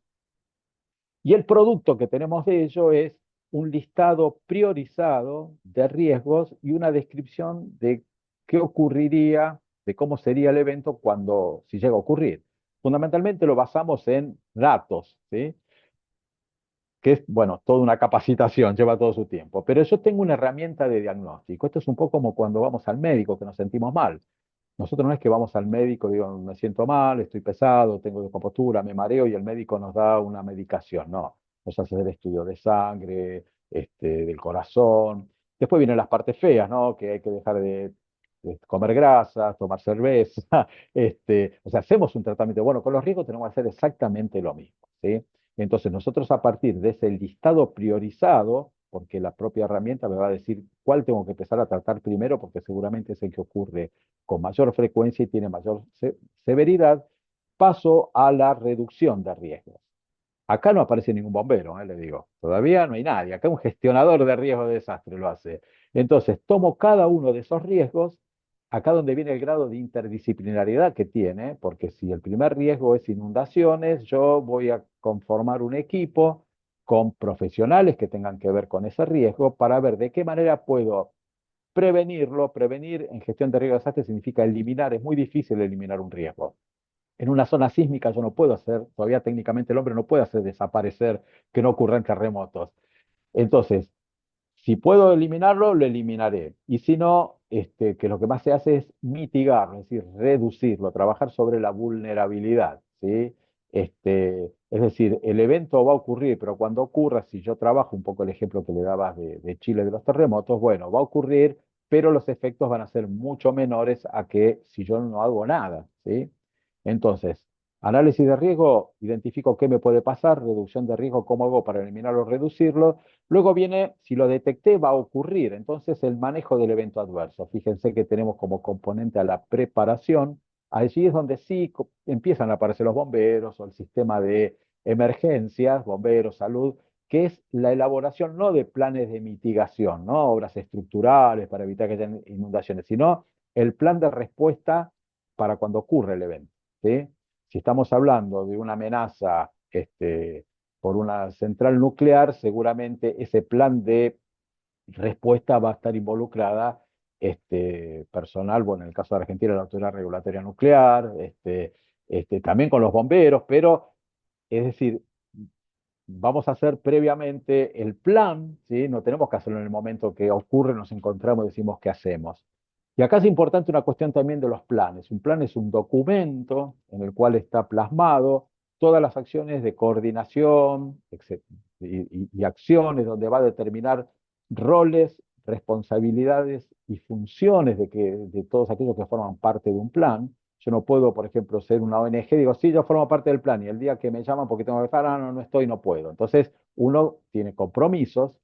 Y el producto que tenemos de ello es un listado priorizado de riesgos y una descripción de qué ocurriría, de cómo sería el evento cuando, si llega a ocurrir. Fundamentalmente lo basamos en datos, ¿sí? Que es, bueno, toda una capacitación, lleva todo su tiempo. Pero yo tengo una herramienta de diagnóstico. Esto es un poco como cuando vamos al médico, que nos sentimos mal. Nosotros no es que vamos al médico, digo, me siento mal, estoy pesado, tengo descompostura, me mareo y el médico nos da una medicación. No, nos hace el estudio de sangre, del corazón. Después vienen las partes feas, ¿no? Que hay que dejar de comer grasa, tomar cerveza. O sea, hacemos un tratamiento. Bueno, con los riesgos tenemos que hacer exactamente lo mismo, ¿sí? Entonces nosotros a partir de ese listado priorizado, porque la propia herramienta me va a decir cuál tengo que empezar a tratar primero, porque seguramente es el que ocurre con mayor frecuencia y tiene mayor severidad, paso a la reducción de riesgos. Acá no aparece ningún bombero, le digo. Todavía no hay nadie. Acá un gestionador de riesgo de desastre lo hace. Entonces, tomo cada uno de esos riesgos, acá donde viene el grado de interdisciplinariedad que tiene, porque si el primer riesgo es inundaciones, yo voy a conformar un equipo con profesionales que tengan que ver con ese riesgo para ver de qué manera puedo prevenirlo. Prevenir en gestión de riesgo de desastre significa eliminar, es muy difícil eliminar un riesgo. En una zona sísmica yo no puedo hacer, todavía técnicamente el hombre no puede hacer desaparecer que no ocurran terremotos. Entonces, si puedo eliminarlo, lo eliminaré. Y si no, que lo que más se hace es mitigarlo, es decir, reducirlo, trabajar sobre la vulnerabilidad, ¿sí? Es decir, el evento va a ocurrir, pero cuando ocurra, si yo trabajo un poco el ejemplo que le dabas de Chile de los terremotos, bueno, va a ocurrir, pero los efectos van a ser mucho menores a que si yo no hago nada, ¿sí? Entonces, análisis de riesgo, identifico qué me puede pasar, reducción de riesgo, cómo hago para eliminarlo o reducirlo. Luego viene, si lo detecté, va a ocurrir. Entonces, el manejo del evento adverso. Fíjense que tenemos como componente a la preparación. Allí es donde sí empiezan a aparecer los bomberos o el sistema de emergencias, bomberos, salud, que es la elaboración no de planes de mitigación, no obras estructurales para evitar que haya inundaciones, sino el plan de respuesta para cuando ocurre el evento. ¿Sí? Si estamos hablando de una amenaza por una central nuclear, seguramente ese plan de respuesta va a estar involucrada personal, bueno, en el caso de Argentina, la Autoridad Regulatoria Nuclear, también con los bomberos, pero es decir, vamos a hacer previamente el plan, ¿sí? No tenemos que hacerlo en el momento que ocurre, nos encontramos y decimos qué hacemos. Y acá es importante una cuestión también de los planes. Un plan es un documento en el cual está plasmado todas las acciones de coordinación y acciones donde va a determinar roles, responsabilidades y funciones de todos aquellos que forman parte de un plan. Yo no puedo, por ejemplo, ser una ONG, digo, sí, yo formo parte del plan y el día que me llaman porque tengo que estar, no, no estoy, no puedo. Entonces, uno tiene compromisos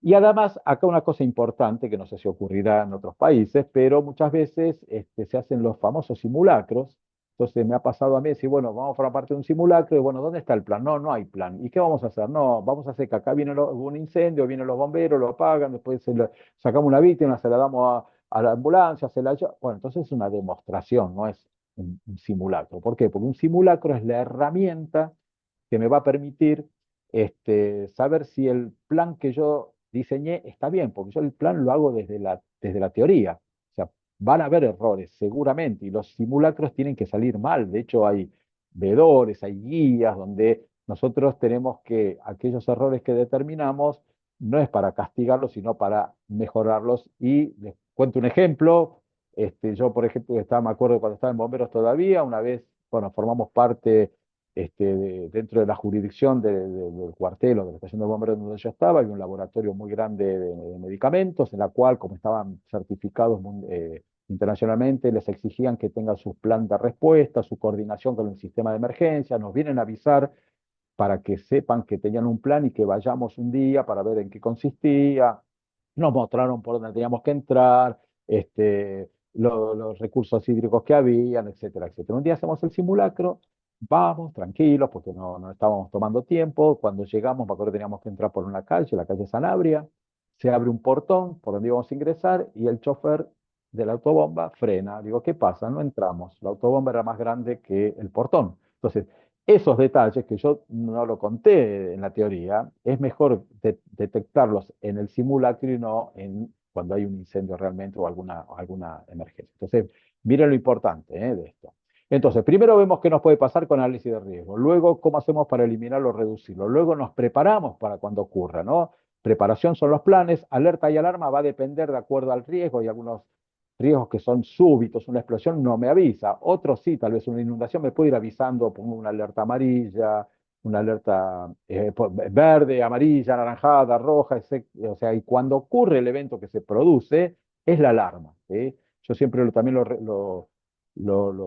y además, acá una cosa importante que no sé si ocurrirá en otros países, pero muchas veces se hacen los famosos simulacros. Entonces me ha pasado a mí decir, bueno, vamos a formar parte de un simulacro y bueno, ¿dónde está el plan? No, no hay plan. ¿Y qué vamos a hacer? No, vamos a hacer que acá viene un incendio, vienen los bomberos, lo apagan, después sacamos una víctima, se la damos a la ambulancia, se la lleva. Bueno, entonces es una demostración, no es un simulacro. ¿Por qué? Porque un simulacro es la herramienta que me va a permitir saber si el plan que yo diseñé está bien, porque yo el plan lo hago desde la teoría. O sea, van a haber errores, seguramente, y los simulacros tienen que salir mal. De hecho, hay vedores, hay guías donde nosotros tenemos que aquellos errores que determinamos no es para castigarlos, sino para mejorarlos. Y les cuento un ejemplo. Yo, por ejemplo, me acuerdo cuando estaba en Bomberos todavía, una vez, bueno, formamos parte dentro de la jurisdicción del cuartel o de la estación de bomberos donde yo estaba, había un laboratorio muy grande de medicamentos, en la cual, como estaban certificados internacionalmente, les exigían que tengan su plan de respuesta, su coordinación con el sistema de emergencia, nos vienen a avisar para que sepan que tenían un plan y que vayamos un día para ver en qué consistía. Nos mostraron por dónde teníamos que entrar, los recursos hídricos que habían, etcétera, etcétera. Un día hacemos el simulacro, vamos tranquilos porque no estábamos tomando tiempo. Cuando llegamos, me acuerdo que teníamos que entrar por una calle, la calle Sanabria. Se abre un portón por donde íbamos a ingresar y el chofer de la autobomba frena. Digo, ¿qué pasa? No entramos. La autobomba era más grande que el portón. Entonces, esos detalles que yo no lo conté en la teoría, es mejor detectarlos en el simulacro y no cuando hay un incendio realmente o alguna emergencia. Entonces, miren lo importante de esto. Entonces, primero vemos qué nos puede pasar con análisis de riesgo, luego cómo hacemos para eliminarlo o reducirlo, luego nos preparamos para cuando ocurra, ¿no? Preparación son los planes, alerta y alarma va a depender de acuerdo al riesgo y algunos riesgos que son súbitos, una explosión no me avisa, otros sí, tal vez una inundación me puede ir avisando, pongo una alerta amarilla, una alerta verde, amarilla, anaranjada, roja, o sea, y cuando ocurre el evento que se produce, es la alarma, ¿sí? Yo siempre también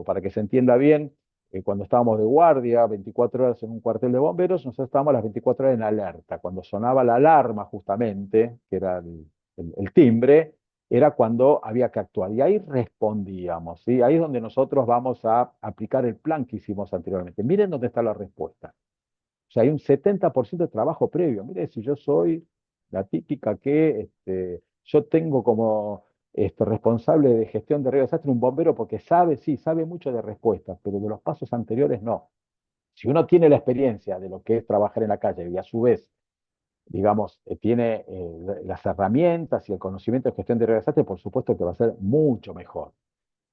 para que se entienda bien, cuando estábamos de guardia, 24 horas en un cuartel de bomberos, nosotros estábamos las 24 horas en alerta. Cuando sonaba la alarma, justamente, que era el timbre, era cuando había que actuar. Y ahí respondíamos, ¿sí? Ahí es donde nosotros vamos a aplicar el plan que hicimos anteriormente. Miren dónde está la respuesta. O sea, hay un 70% de trabajo previo. Mire, si yo soy la típica que yo tengo como responsable de gestión de riesgo de desastre un bombero porque sabe, sí, sabe mucho de respuestas, pero de los pasos anteriores no. Si uno tiene la experiencia de lo que es trabajar en la calle y a su vez, digamos, tiene las herramientas y el conocimiento de gestión de riesgo de desastre, por supuesto que va a ser mucho mejor.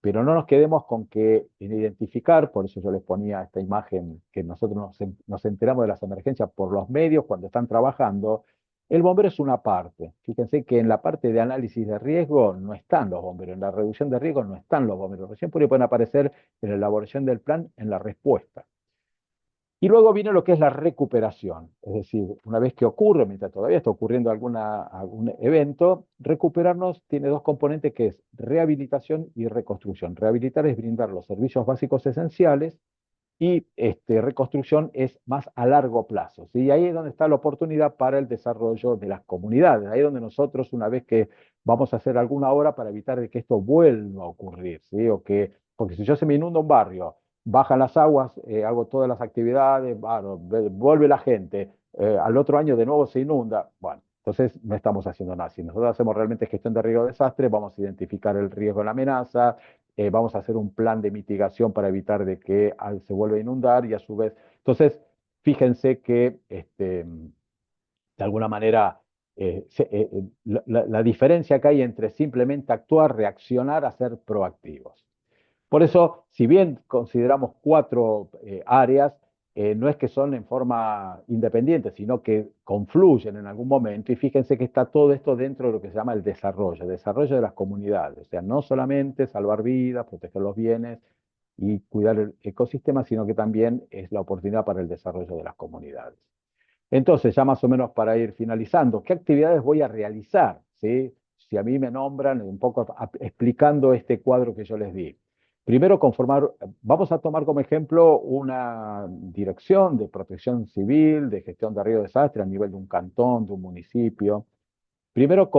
Pero no nos quedemos con que en identificar, por eso yo les ponía esta imagen, que nosotros nos enteramos de las emergencias por los medios cuando están trabajando. El bombero es una parte. Fíjense que en la parte de análisis de riesgo no están los bomberos, en la reducción de riesgo no están los bomberos. Recién por ahí pueden aparecer en la elaboración del plan, en la respuesta. Y luego viene lo que es la recuperación, es decir, una vez que ocurre, mientras todavía está ocurriendo algún evento, recuperarnos tiene dos componentes que es rehabilitación y reconstrucción. Rehabilitar es brindar los servicios básicos esenciales y reconstrucción es más a largo plazo, ¿sí? Y ahí es donde está la oportunidad para el desarrollo de las comunidades, ahí es donde nosotros, una vez que vamos a hacer alguna obra para evitar de que esto vuelva a ocurrir, ¿sí? Porque si yo se me inunda un barrio, bajan las aguas, hago todas las actividades, bueno, vuelve la gente, al otro año de nuevo se inunda, bueno, entonces no estamos haciendo nada. Si nosotros hacemos realmente gestión de riesgo de desastre, vamos a identificar el riesgo de la amenaza, vamos a hacer un plan de mitigación para evitar de que se vuelva a inundar y a su vez, entonces, fíjense que de alguna manera la diferencia que hay entre simplemente actuar, reaccionar, a ser proactivos. Por eso, si bien consideramos cuatro áreas, no es que son en forma independiente, sino que confluyen en algún momento. Y fíjense que está todo esto dentro de lo que se llama el desarrollo de las comunidades. O sea, no solamente salvar vidas, proteger los bienes y cuidar el ecosistema, sino que también es la oportunidad para el desarrollo de las comunidades. Entonces, ya más o menos para ir finalizando, ¿qué actividades voy a realizar? ¿Sí? Si a mí me nombran, un poco explicando este cuadro que yo les di. Primero, conformar, vamos a tomar como ejemplo una dirección de protección civil, de gestión de riesgo de desastre a nivel de un cantón, de un municipio. Primero,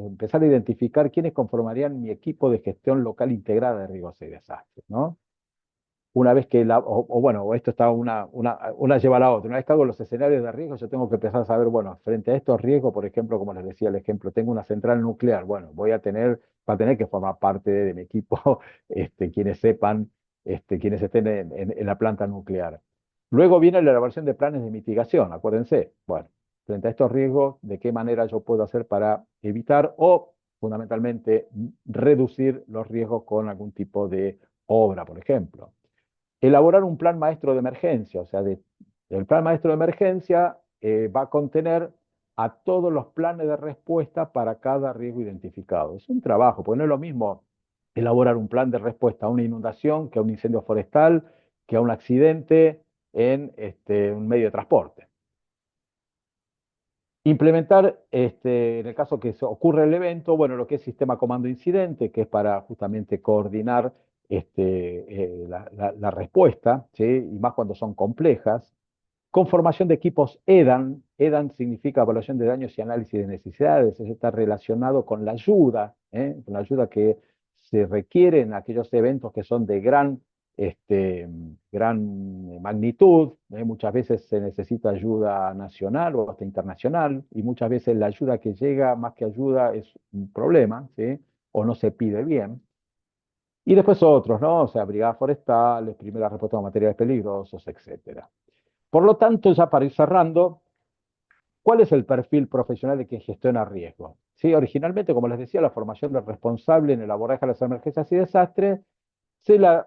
empezar a identificar quiénes conformarían mi equipo de gestión local integrada de riesgos y desastres, ¿no? Una vez que bueno, o esto está una lleva a la otra. Una vez que hago los escenarios de riesgo, yo tengo que empezar a saber, bueno, frente a estos riesgos, por ejemplo, como les decía el ejemplo, tengo una central nuclear, bueno, va a tener que formar parte de mi equipo, quienes sepan, quienes estén en la planta nuclear. Luego viene la elaboración de planes de mitigación, acuérdense, bueno, frente a estos riesgos, de qué manera yo puedo hacer para evitar o, fundamentalmente, reducir los riesgos con algún tipo de obra, por ejemplo. Elaborar un plan maestro de emergencia, o sea, el plan maestro de emergencia va a contener a todos los planes de respuesta para cada riesgo identificado. Es un trabajo, porque no es lo mismo elaborar un plan de respuesta a una inundación que a un incendio forestal, que a un accidente en un medio de transporte. Implementar, en el caso que ocurre el evento, bueno, lo que es sistema comando incidente, que es para justamente coordinar la respuesta, ¿sí? Y más cuando son complejas. Conformación de equipos EDAN. EDAN significa evaluación de daños y análisis de necesidades. Eso está relacionado con con la ayuda que se requiere en aquellos eventos que son de gran magnitud. Muchas veces se necesita ayuda nacional o hasta internacional y muchas veces la ayuda que llega, más que ayuda, es un problema, ¿sí? O no se pide bien. Y después otros, ¿no? O sea, brigadas forestales, primera respuesta a materiales peligrosos, etcétera. Por lo tanto, ya para ir cerrando, ¿cuál es el perfil profesional de quien gestiona riesgo? Sí, originalmente, como les decía, la formación del responsable en el abordaje de las emergencias y desastres se la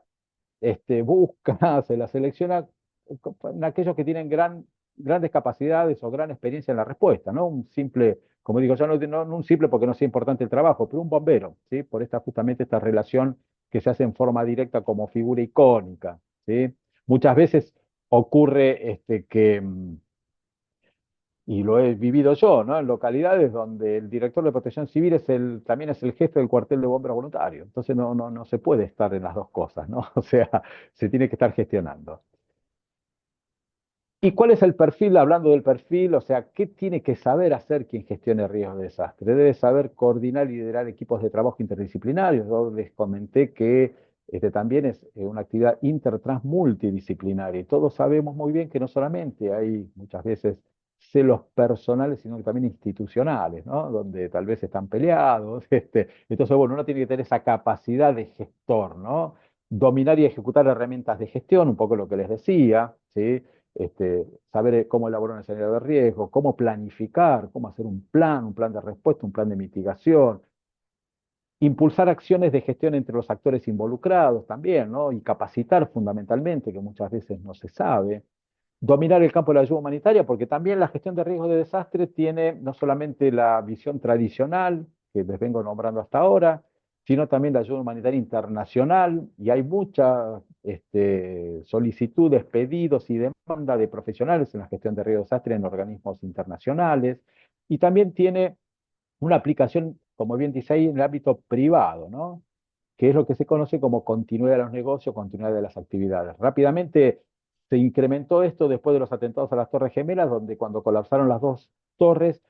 busca, se la selecciona en aquellos que tienen grandes capacidades o gran experiencia en la respuesta, ¿no? Un simple, como digo yo, no un simple porque no sea importante el trabajo, pero un bombero, ¿sí? Por justamente esta relación que se hace en forma directa como figura icónica, ¿sí? Muchas veces ocurre que y lo he vivido yo, ¿no? En localidades donde el director de Protección Civil también es el jefe del cuartel de bomberos voluntarios. Entonces no se puede estar en las dos cosas, ¿no? O sea, se tiene que estar gestionando. ¿Y cuál es el perfil, hablando del perfil? O sea, ¿qué tiene que saber hacer quien gestione riesgos de desastre? Debe saber coordinar y liderar equipos de trabajo interdisciplinarios. Yo les comenté que también es una actividad multidisciplinaria. Y todos sabemos muy bien que no solamente hay muchas veces celos personales, sino que también institucionales, ¿no? Donde tal vez están peleados. Entonces, bueno, uno tiene que tener esa capacidad de gestor, ¿no? Dominar y ejecutar herramientas de gestión, un poco lo que les decía, ¿sí? Saber cómo elaborar un escenario de riesgo, cómo planificar, cómo hacer un plan de respuesta, un plan de mitigación, impulsar acciones de gestión entre los actores involucrados también, ¿no? Y capacitar fundamentalmente, que muchas veces no se sabe. Dominar el campo de la ayuda humanitaria, porque también la gestión de riesgos de desastre tiene no solamente la visión tradicional, que les vengo nombrando hasta ahora, sino también la ayuda humanitaria internacional, y hay muchas solicitudes, pedidos y demanda de profesionales en la gestión de riesgos de desastre en organismos internacionales, y también tiene una aplicación, como bien dice ahí, en el ámbito privado, ¿no? Que es lo que se conoce como continuidad de los negocios, continuidad de las actividades. Rápidamente se incrementó esto después de los atentados a las Torres Gemelas, donde cuando colapsaron las dos torres,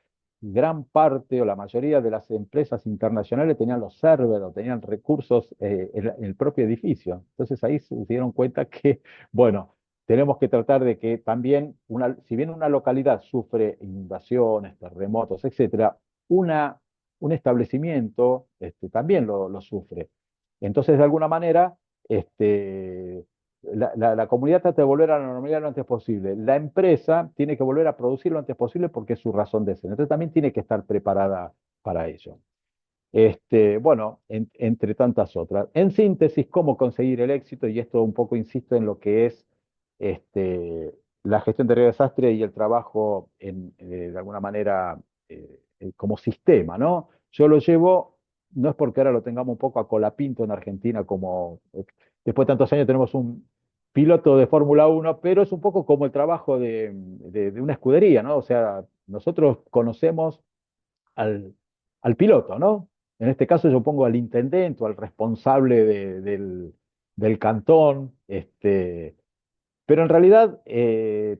gran parte o la mayoría de las empresas internacionales tenían los servers o tenían recursos en el propio edificio. Entonces ahí se dieron cuenta que, bueno, tenemos que tratar de que también, si bien una localidad sufre inundaciones, terremotos, etcétera, una, un establecimiento también lo sufre. Entonces, de alguna manera, la comunidad trata de volver a la normalidad lo antes posible. La empresa tiene que volver a producir lo antes posible porque es su razón de ser. Entonces, también tiene que estar preparada para ello. Bueno, entre tantas otras. En síntesis, cómo conseguir el éxito, y esto un poco insisto en lo que es este, la gestión de riesgo de desastre y el trabajo de alguna manera como sistema, ¿no? Yo lo llevo, no es porque ahora lo tengamos un poco a colapinto en Argentina, como después de tantos años tenemos un piloto de Fórmula 1, pero es un poco como el trabajo de una escudería, ¿no? O sea, nosotros conocemos al, al piloto, ¿no? En este caso yo pongo al intendente o al responsable del cantón, pero en realidad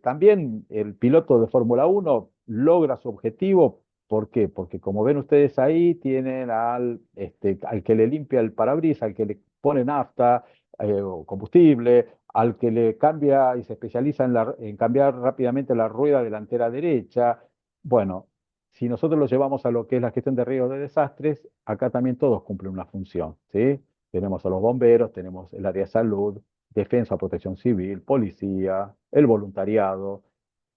también el piloto de Fórmula 1 logra su objetivo. ¿Por qué? Porque como ven ustedes ahí, tienen al que le limpia el parabrisas, al que le pone nafta o combustible, al que le cambia y se especializa en cambiar rápidamente la rueda delantera derecha. Bueno, si nosotros lo llevamos a lo que es la gestión de riesgos de desastres, acá también todos cumplen una función, ¿sí? Tenemos a los bomberos, tenemos el área de salud, defensa, protección civil, policía, el voluntariado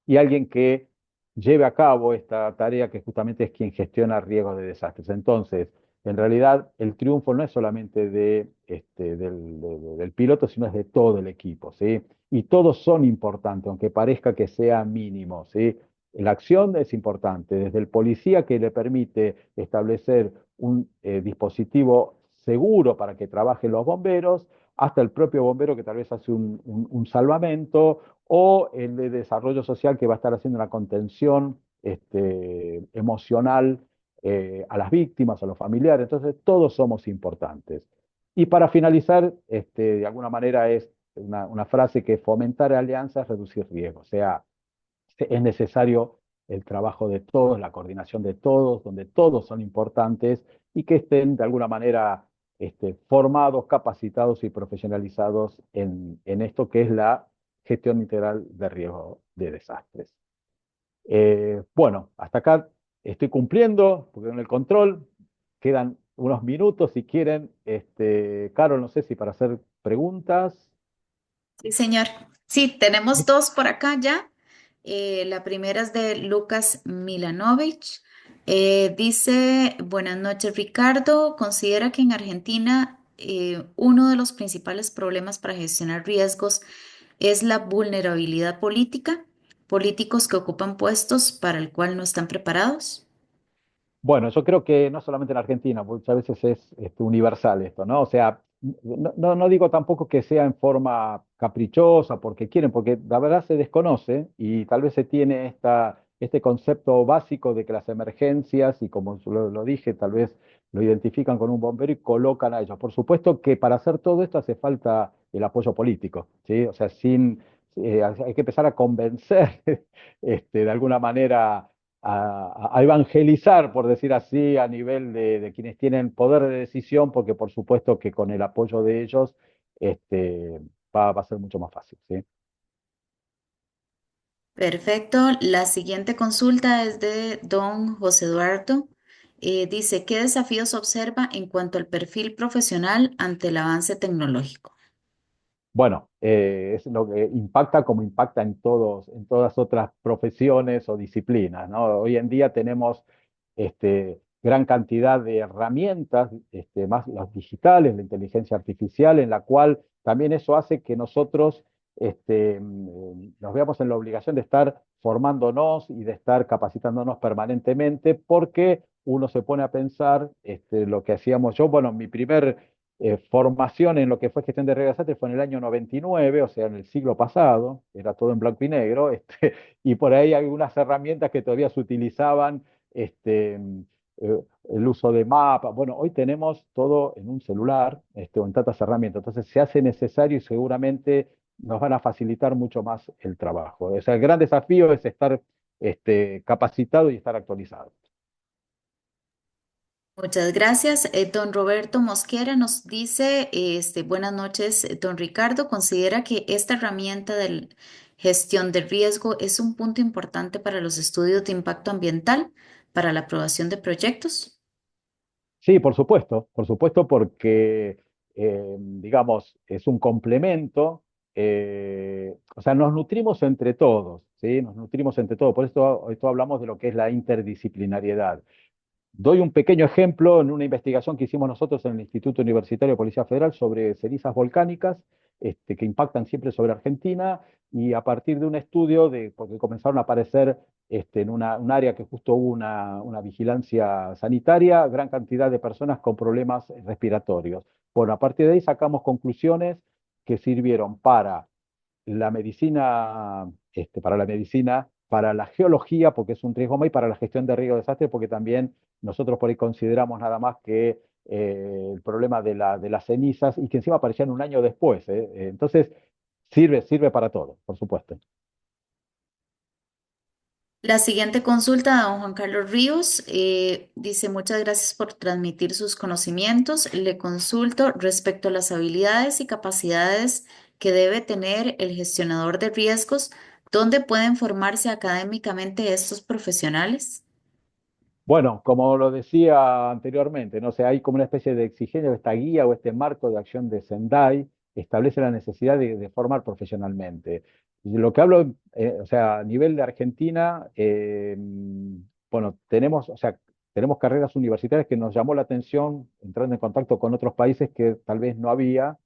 y alguien que lleve a cabo esta tarea que justamente es quien gestiona riesgos de desastres. Entonces, en realidad, el triunfo no es solamente del piloto, sino es de todo el equipo, ¿sí? Y todos son importantes, aunque parezca que sea mínimo, ¿sí? La acción es importante, desde el policía que le permite establecer un dispositivo seguro para que trabajen los bomberos, hasta el propio bombero que tal vez hace un salvamento, o el de desarrollo social que va a estar haciendo una contención emocional a las víctimas, a los familiares. Entonces, todos somos importantes. Y para finalizar, de alguna manera es una frase que fomentar alianzas, reducir riesgos. O sea, es necesario el trabajo de todos, la coordinación de todos, donde todos son importantes y que estén de alguna manera formados, capacitados y profesionalizados en esto que es la gestión integral de riesgo de desastres. Bueno, hasta acá estoy cumpliendo, porque en el control quedan unos minutos si quieren. Carol, no sé si para hacer preguntas. Sí, señor. Sí, tenemos dos por acá ya. La primera es de Lucas Milanovich. Dice, buenas noches, Ricardo. ¿Considera que en Argentina uno de los principales problemas para gestionar riesgos es la vulnerabilidad política? Políticos que ocupan puestos para el cual no están preparados. Bueno, yo creo que no solamente en Argentina, muchas veces es universal esto, ¿no? O sea, no digo tampoco que sea en forma caprichosa, porque quieren, porque la verdad se desconoce y tal vez se tiene este concepto básico de que las emergencias, y como lo dije, tal vez lo identifican con un bombero y colocan a ellos. Por supuesto que para hacer todo esto hace falta el apoyo político, ¿sí? O sea, hay que empezar a convencer, de alguna manera, a evangelizar, por decir así, a nivel de quienes tienen poder de decisión, porque por supuesto que con el apoyo de ellos este, va a ser mucho más fácil, ¿sí? Perfecto. La siguiente consulta es de don José Eduardo. Dice, ¿qué desafíos observa en cuanto al perfil profesional ante el avance tecnológico? Bueno, es lo que impacta como impacta en todas otras profesiones o disciplinas, ¿no? Hoy en día tenemos gran cantidad de herramientas, más las digitales, la inteligencia artificial, en la cual también eso hace que nosotros nos veamos en la obligación de estar formándonos y de estar capacitándonos permanentemente, porque uno se pone a pensar lo que hacíamos yo. Bueno, mi primer formación en lo que fue gestión de riesgo de desastre fue en el año 99, o sea, en el siglo pasado, era todo en blanco y negro, y por ahí hay algunas herramientas que todavía se utilizaban, el uso de mapas. Bueno, hoy tenemos todo en un celular, o en tantas herramientas, entonces se hace necesario y seguramente nos van a facilitar mucho más el trabajo. O sea, el gran desafío es estar capacitado y estar actualizado. Muchas gracias. Don Roberto Mosquera nos dice, buenas noches, don Ricardo, ¿considera que esta herramienta de gestión de riesgo es un punto importante para los estudios de impacto ambiental, para la aprobación de proyectos? Sí, por supuesto porque, digamos, es un complemento, o sea, nos nutrimos entre todos, ¿sí? Nos nutrimos entre todos, por esto hablamos de lo que es la interdisciplinariedad. Doy un pequeño ejemplo en una investigación que hicimos nosotros en el Instituto Universitario de Policía Federal sobre cenizas volcánicas, que impactan siempre sobre Argentina, y a partir de un estudio, porque comenzaron a aparecer en un área que justo hubo una vigilancia sanitaria, gran cantidad de personas con problemas respiratorios. Bueno, a partir de ahí sacamos conclusiones que sirvieron para la medicina, para la geología, porque es un riesgo más, y para la gestión de riesgo de desastre, porque también nosotros por ahí consideramos nada más que el problema de las cenizas, y que encima aparecían un año después, ¿eh? Entonces, sirve para todo, por supuesto. La siguiente consulta de don Juan Carlos Ríos dice, muchas gracias por transmitir sus conocimientos. Le consulto respecto a las habilidades y capacidades que debe tener el gestionador de riesgos. ¿Dónde pueden formarse académicamente estos profesionales? Bueno, como lo decía anteriormente, no sé, hay como una especie de exigencia, esta guía o este marco de acción de Sendai establece la necesidad de formar profesionalmente. Y lo que hablo, o sea, a nivel de Argentina, bueno, o sea, tenemos carreras universitarias que nos llamó la atención entrando en contacto con otros países que tal vez no había.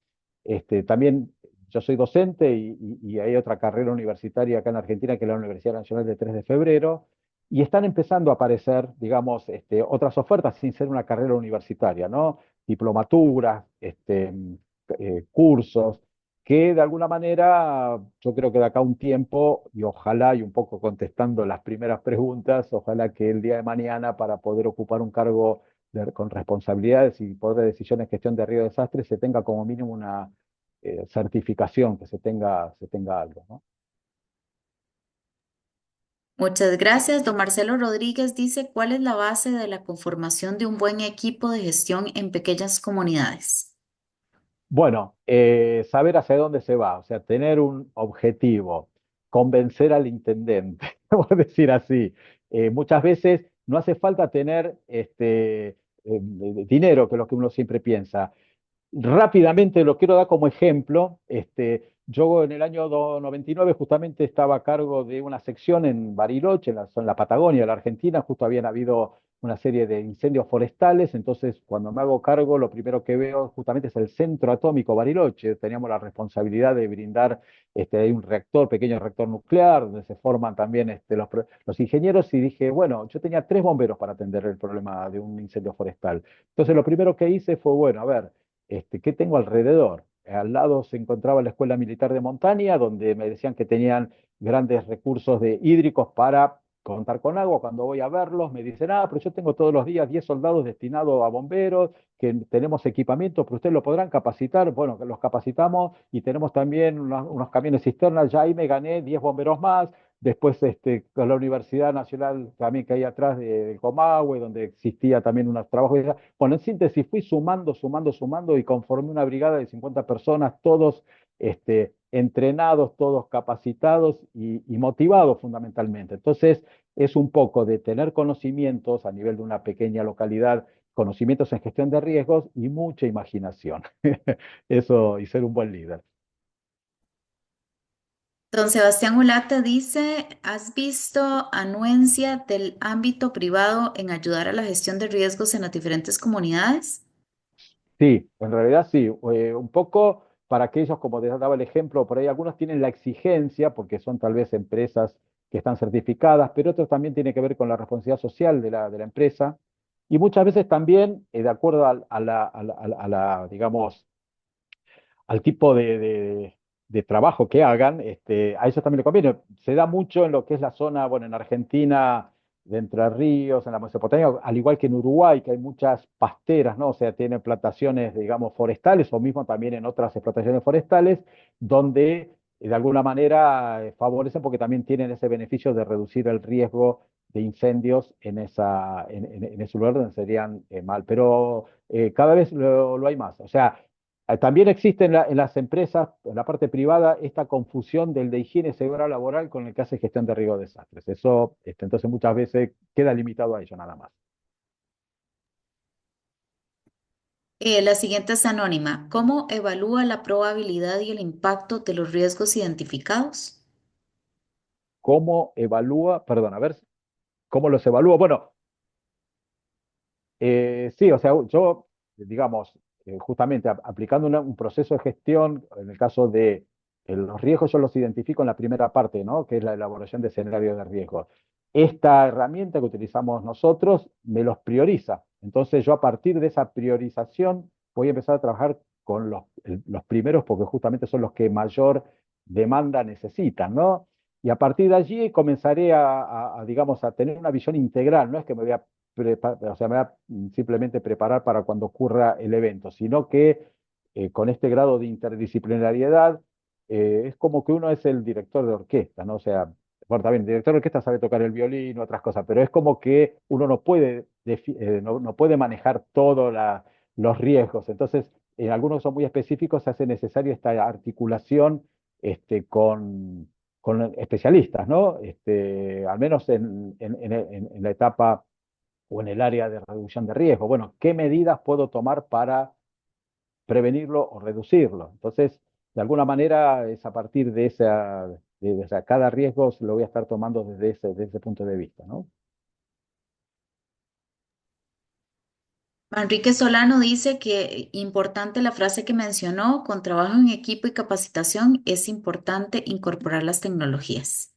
También yo soy docente y hay otra carrera universitaria acá en Argentina que es la Universidad Nacional de 3 de Febrero, y están empezando a aparecer, digamos, otras ofertas sin ser una carrera universitaria, ¿no? Diplomaturas, cursos, que de alguna manera yo creo que de acá a un tiempo, y ojalá, y un poco contestando las primeras preguntas, ojalá que el día de mañana para poder ocupar un cargo con responsabilidades y poder de decisión en gestión de riesgo de desastre se tenga como mínimo una certificación, que se tenga algo, ¿no? Muchas gracias. Don Marcelo Rodríguez dice, ¿cuál es la base de la conformación de un buen equipo de gestión en pequeñas comunidades? Bueno, saber hacia dónde se va, o sea, tener un objetivo, convencer al intendente, vamos a decir así. Muchas veces no hace falta tener dinero, que es lo que uno siempre piensa. Rápidamente lo quiero dar como ejemplo. Yo en el año 99 justamente estaba a cargo de una sección en Bariloche, en la Patagonia, la Argentina. Justo habían habido una serie de incendios forestales. Entonces, cuando me hago cargo, lo primero que veo justamente es el centro atómico Bariloche. Teníamos la responsabilidad de brindar hay un reactor, pequeño reactor nuclear, donde se forman también los ingenieros. Y dije, bueno, yo tenía 3 bomberos para atender el problema de un incendio forestal. Entonces, lo primero que hice fue, bueno, a ver, ¿qué tengo alrededor? Al lado se encontraba la Escuela Militar de Montaña, donde me decían que tenían grandes recursos hídricos para contar con agua. Cuando voy a verlos, me dicen, ah, pero yo tengo todos los días 10 soldados destinados a bomberos, que tenemos equipamiento, pero ustedes lo podrán capacitar. Bueno, que los capacitamos y tenemos también unos camiones cisternas. Ya ahí me gané 10 bomberos más. Después, con la Universidad Nacional también que hay atrás de Comahue, donde existía también unos trabajos. Bueno, en síntesis, fui sumando, sumando, sumando y conformé una brigada de 50 personas, todos entrenados, todos capacitados y motivados fundamentalmente. Entonces, es un poco de tener conocimientos a nivel de una pequeña localidad, conocimientos en gestión de riesgos y mucha imaginación. Eso, y ser un buen líder. Don Sebastián Ulate dice, ¿has visto anuencia del ámbito privado en ayudar a la gestión de riesgos en las diferentes comunidades? Sí, en realidad sí. Un poco para aquellos, como te daba el ejemplo, por ahí algunos tienen la exigencia, porque son tal vez empresas que están certificadas, pero otros también tiene que ver con la responsabilidad social de la empresa. Y muchas veces también, de acuerdo digamos, al tipo de trabajo que hagan, a ellos también les conviene. Se da mucho en lo que es la zona, bueno, en Argentina, de Entre Ríos, en la Mesopotamia, al igual que en Uruguay, que hay muchas pasteras, ¿no? O sea, tienen plantaciones, digamos, forestales, o mismo también en otras explotaciones forestales, donde de alguna manera favorecen porque también tienen ese beneficio de reducir el riesgo de incendios en ese lugar donde serían mal. Pero cada vez lo hay más. O sea, también existe en las empresas, en la parte privada, esta confusión del de higiene y seguridad laboral con el que hace gestión de riesgo de desastres. Eso, entonces, muchas veces queda limitado a ello nada más. La siguiente es anónima. ¿Cómo evalúa la probabilidad y el impacto de los riesgos identificados? ¿Cómo evalúa? Perdón, a ver, ¿cómo los evalúo? Bueno, sí, o sea, yo, digamos, justamente aplicando un proceso de gestión, en el caso de los riesgos, yo los identifico en la primera parte, ¿no? Que es la elaboración de escenarios de riesgo. Esta herramienta que utilizamos nosotros me los prioriza. Entonces, yo a partir de esa priorización voy a empezar a trabajar con los primeros porque justamente son los que mayor demanda necesitan, ¿no? Y a partir de allí comenzaré digamos, a tener una visión integral. No es que me voy a o sea, me va a simplemente preparar para cuando ocurra el evento, sino que con este grado de interdisciplinariedad es como que uno es el director de orquesta, ¿no? O sea, bueno, también el director de orquesta sabe tocar el violín o otras cosas, pero es como que uno no puede, no puede manejar todos los riesgos. Entonces, en algunos son muy específicos, se hace necesario esta articulación con especialistas, ¿no? Al menos en la etapa o en el área de reducción de riesgo. Bueno, ¿qué medidas puedo tomar para prevenirlo o reducirlo? Entonces, de alguna manera, es a partir o sea, cada riesgo lo voy a estar tomando desde ese punto de vista, ¿no? Manrique Solano dice que importante la frase que mencionó, con trabajo en equipo y capacitación es importante incorporar las tecnologías.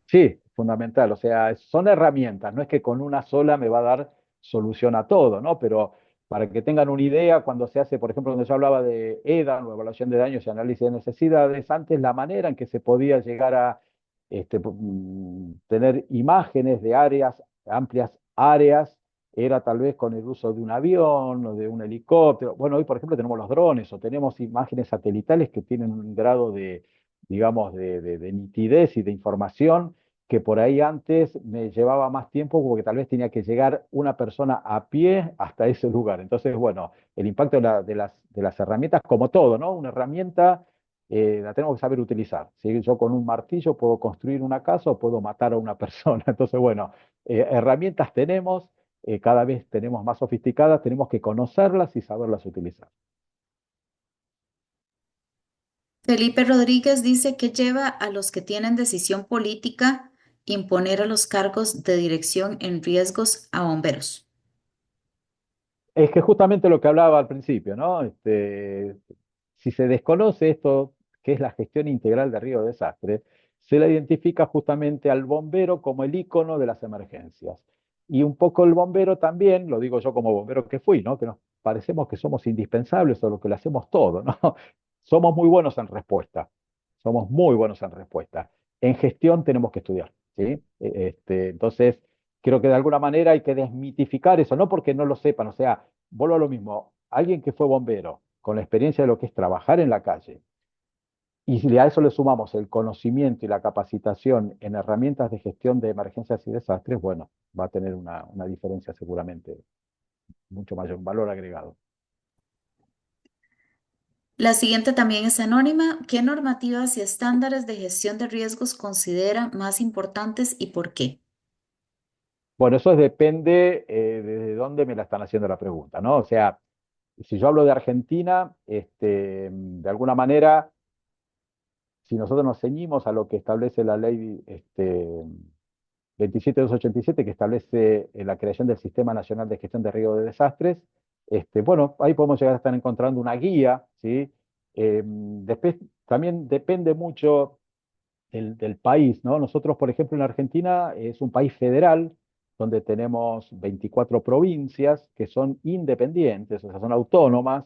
Sí, fundamental. O sea, son herramientas, no es que con una sola me va a dar solución a todo, ¿no? Pero para que tengan una idea, cuando se hace, por ejemplo, donde yo hablaba de EDA, o evaluación de daños y análisis de necesidades, antes la manera en que se podía llegar a tener imágenes de áreas, amplias áreas, era tal vez con el uso de un avión o de un helicóptero. Bueno, hoy, por ejemplo, tenemos los drones o tenemos imágenes satelitales que tienen un grado de, digamos, de nitidez y de información que por ahí antes me llevaba más tiempo porque tal vez tenía que llegar una persona a pie hasta ese lugar. Entonces, bueno, el impacto de las herramientas, como todo, ¿no? Una herramienta la tenemos que saber utilizar. ¿Sí? Yo con un martillo puedo construir una casa o puedo matar a una persona. Entonces, bueno, herramientas tenemos, cada vez tenemos más sofisticadas, tenemos que conocerlas y saberlas utilizar. Felipe Rodríguez dice que lleva a los que tienen decisión política imponer a los cargos de dirección en riesgos a bomberos. Es que justamente lo que hablaba al principio, ¿no? Si se desconoce esto, que es la gestión integral de riesgo de desastre, se la identifica justamente al bombero como el ícono de las emergencias. Y un poco el bombero también, lo digo yo como bombero que fui, ¿no? Que nos parecemos que somos indispensables o lo que lo hacemos todo, ¿no? Somos muy buenos en respuesta, somos muy buenos en respuesta. En gestión tenemos que estudiar. ¿sí? Entonces, creo que de alguna manera hay que desmitificar eso, no porque no lo sepan, o sea, vuelvo a lo mismo, alguien que fue bombero, con la experiencia de lo que es trabajar en la calle, y si a eso le sumamos el conocimiento y la capacitación en herramientas de gestión de emergencias y desastres, bueno, va a tener una diferencia seguramente mucho mayor, un valor agregado. La siguiente también es anónima. ¿Qué normativas y estándares de gestión de riesgos considera más importantes y por qué? Bueno, eso depende de dónde me la están haciendo la pregunta, ¿no? O sea, si yo hablo de Argentina, de alguna manera, si nosotros nos ceñimos a lo que establece la ley 27287, que establece la creación del Sistema Nacional de Gestión de Riesgos de Desastres, bueno, ahí podemos llegar a estar encontrando una guía, ¿sí? Después también depende mucho del país, ¿no? Nosotros, por ejemplo, en Argentina es un país federal donde tenemos 24 provincias que son independientes, o sea, son autónomas,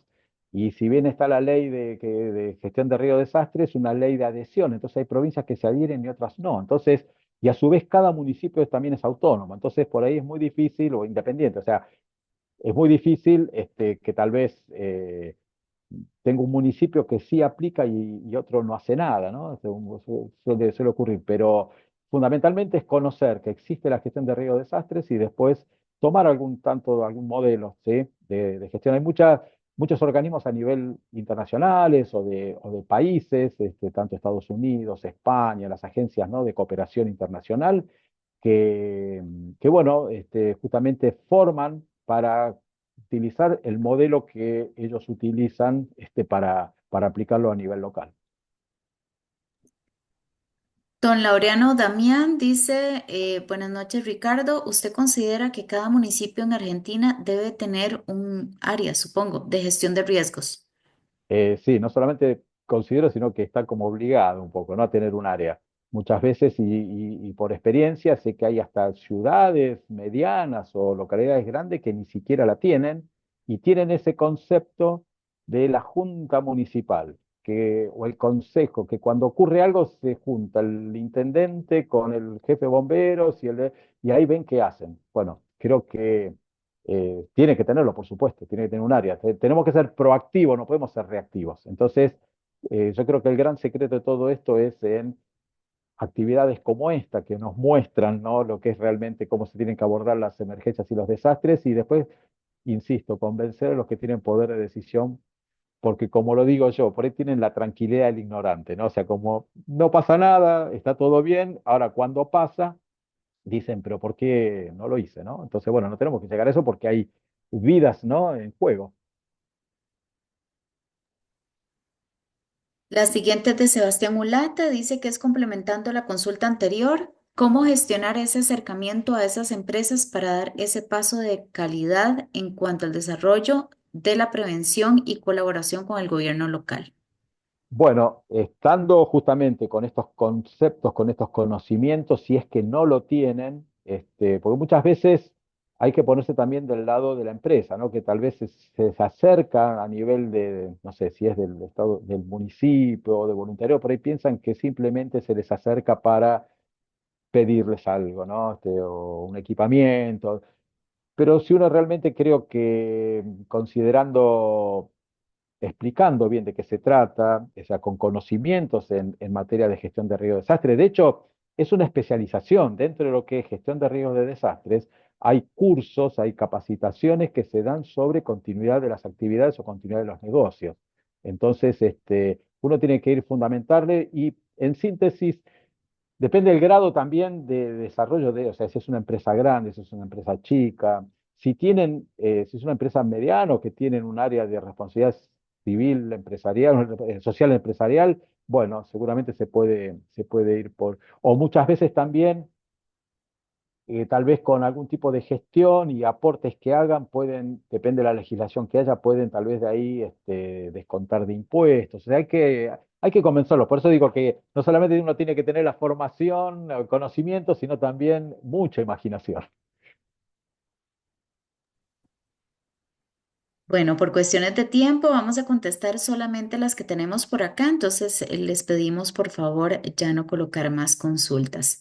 y si bien está la ley de gestión de riesgo de desastre, es una ley de adhesión, entonces hay provincias que se adhieren y otras no. Entonces, y a su vez cada municipio también es autónomo, entonces por ahí es muy difícil, o independiente, o sea, es muy difícil que tal vez tengo un municipio que sí aplica y otro no hace nada, ¿no? Suele ocurrir, pero fundamentalmente es conocer que existe la gestión de riesgos de desastres y después tomar algún modelo, ¿sí? de gestión. Hay muchos organismos a nivel internacionales o de países, tanto Estados Unidos, España, las agencias, ¿no? de cooperación internacional, que, bueno, justamente forman para utilizar el modelo que ellos utilizan para aplicarlo a nivel local. Don Laureano Damián dice, buenas noches Ricardo, ¿usted considera que cada municipio en Argentina debe tener un área, supongo, de gestión de riesgos? Sí, no solamente considero, sino que está como obligado un poco, ¿no? a tener un área. Muchas veces, y por experiencia, sé que hay hasta ciudades medianas o localidades grandes que ni siquiera la tienen y tienen ese concepto de la junta municipal o el consejo, que cuando ocurre algo se junta el intendente con el jefe de bomberos y ahí ven qué hacen. Bueno, creo que tiene que tenerlo, por supuesto, tiene que tener un área. Tenemos que ser proactivos, no podemos ser reactivos. Entonces, yo creo que el gran secreto de todo esto es en actividades como esta, que nos muestran, ¿no? lo que es realmente cómo se tienen que abordar las emergencias y los desastres, y después, insisto, convencer a los que tienen poder de decisión, porque como lo digo yo, por ahí tienen la tranquilidad del ignorante, ¿no? O sea, como no pasa nada, está todo bien, ahora cuando pasa dicen, pero ¿por qué no lo hice, no? Entonces, bueno, no tenemos que llegar a eso porque hay vidas, ¿no? en juego. La siguiente es de Sebastián Ulate, dice que es complementando la consulta anterior, ¿cómo gestionar ese acercamiento a esas empresas para dar ese paso de calidad en cuanto al desarrollo de la prevención y colaboración con el gobierno local? Bueno, estando justamente con estos conceptos, con estos conocimientos, si es que no lo tienen, porque muchas veces hay que ponerse también del lado de la empresa, ¿no? Que tal vez se acerca a nivel de, no sé, si es del estado, del municipio o de voluntariado, por ahí piensan que simplemente se les acerca para pedirles algo, ¿no? O un equipamiento. Pero si uno realmente creo que considerando explicando bien de qué se trata, o sea, con conocimientos en materia de gestión de riesgos de desastres. De hecho, es una especialización dentro de lo que es gestión de riesgos de desastres. Hay cursos, hay capacitaciones que se dan sobre continuidad de las actividades o continuidad de los negocios. Entonces, uno tiene que ir fundamentarle y, en síntesis, depende del grado también de desarrollo o sea, si es una empresa grande, si es una empresa chica, si es una empresa mediana o que tienen un área de responsabilidad civil, empresarial, social empresarial, bueno, seguramente se puede ir o muchas veces también, tal vez con algún tipo de gestión y aportes que hagan, depende de la legislación que haya, pueden tal vez de ahí descontar de impuestos. O sea, hay que convencerlos. Por eso digo que no solamente uno tiene que tener la formación, el conocimiento, sino también mucha imaginación. Bueno, por cuestiones de tiempo vamos a contestar solamente las que tenemos por acá, entonces les pedimos por favor ya no colocar más consultas.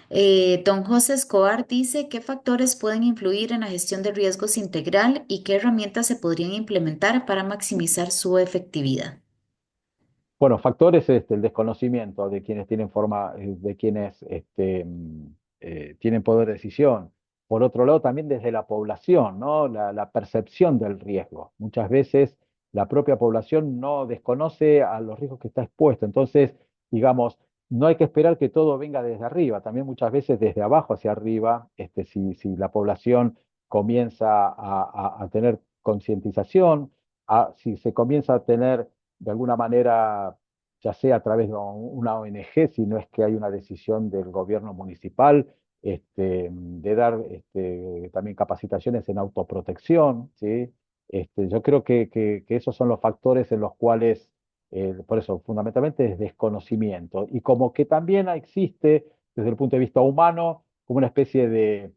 Don José Escobar dice, ¿qué factores pueden influir en la gestión de riesgos integral y qué herramientas se podrían implementar para maximizar su efectividad? Bueno, factores, el desconocimiento de quienes tienen de quienes tienen poder de decisión. Por otro lado, también desde la población, ¿no? La percepción del riesgo. Muchas veces la propia población no desconoce a los riesgos que está expuesto. Entonces, digamos, no hay que esperar que todo venga desde arriba. También muchas veces desde abajo hacia arriba, si la población comienza a tener concientización, si se comienza a tener de alguna manera, ya sea a través de una ONG, si no es que hay una decisión del gobierno municipal, de dar también capacitaciones en autoprotección, ¿sí? Yo creo que esos son los factores en los cuales, por eso, fundamentalmente es desconocimiento. Y como que también existe, desde el punto de vista humano, como una especie de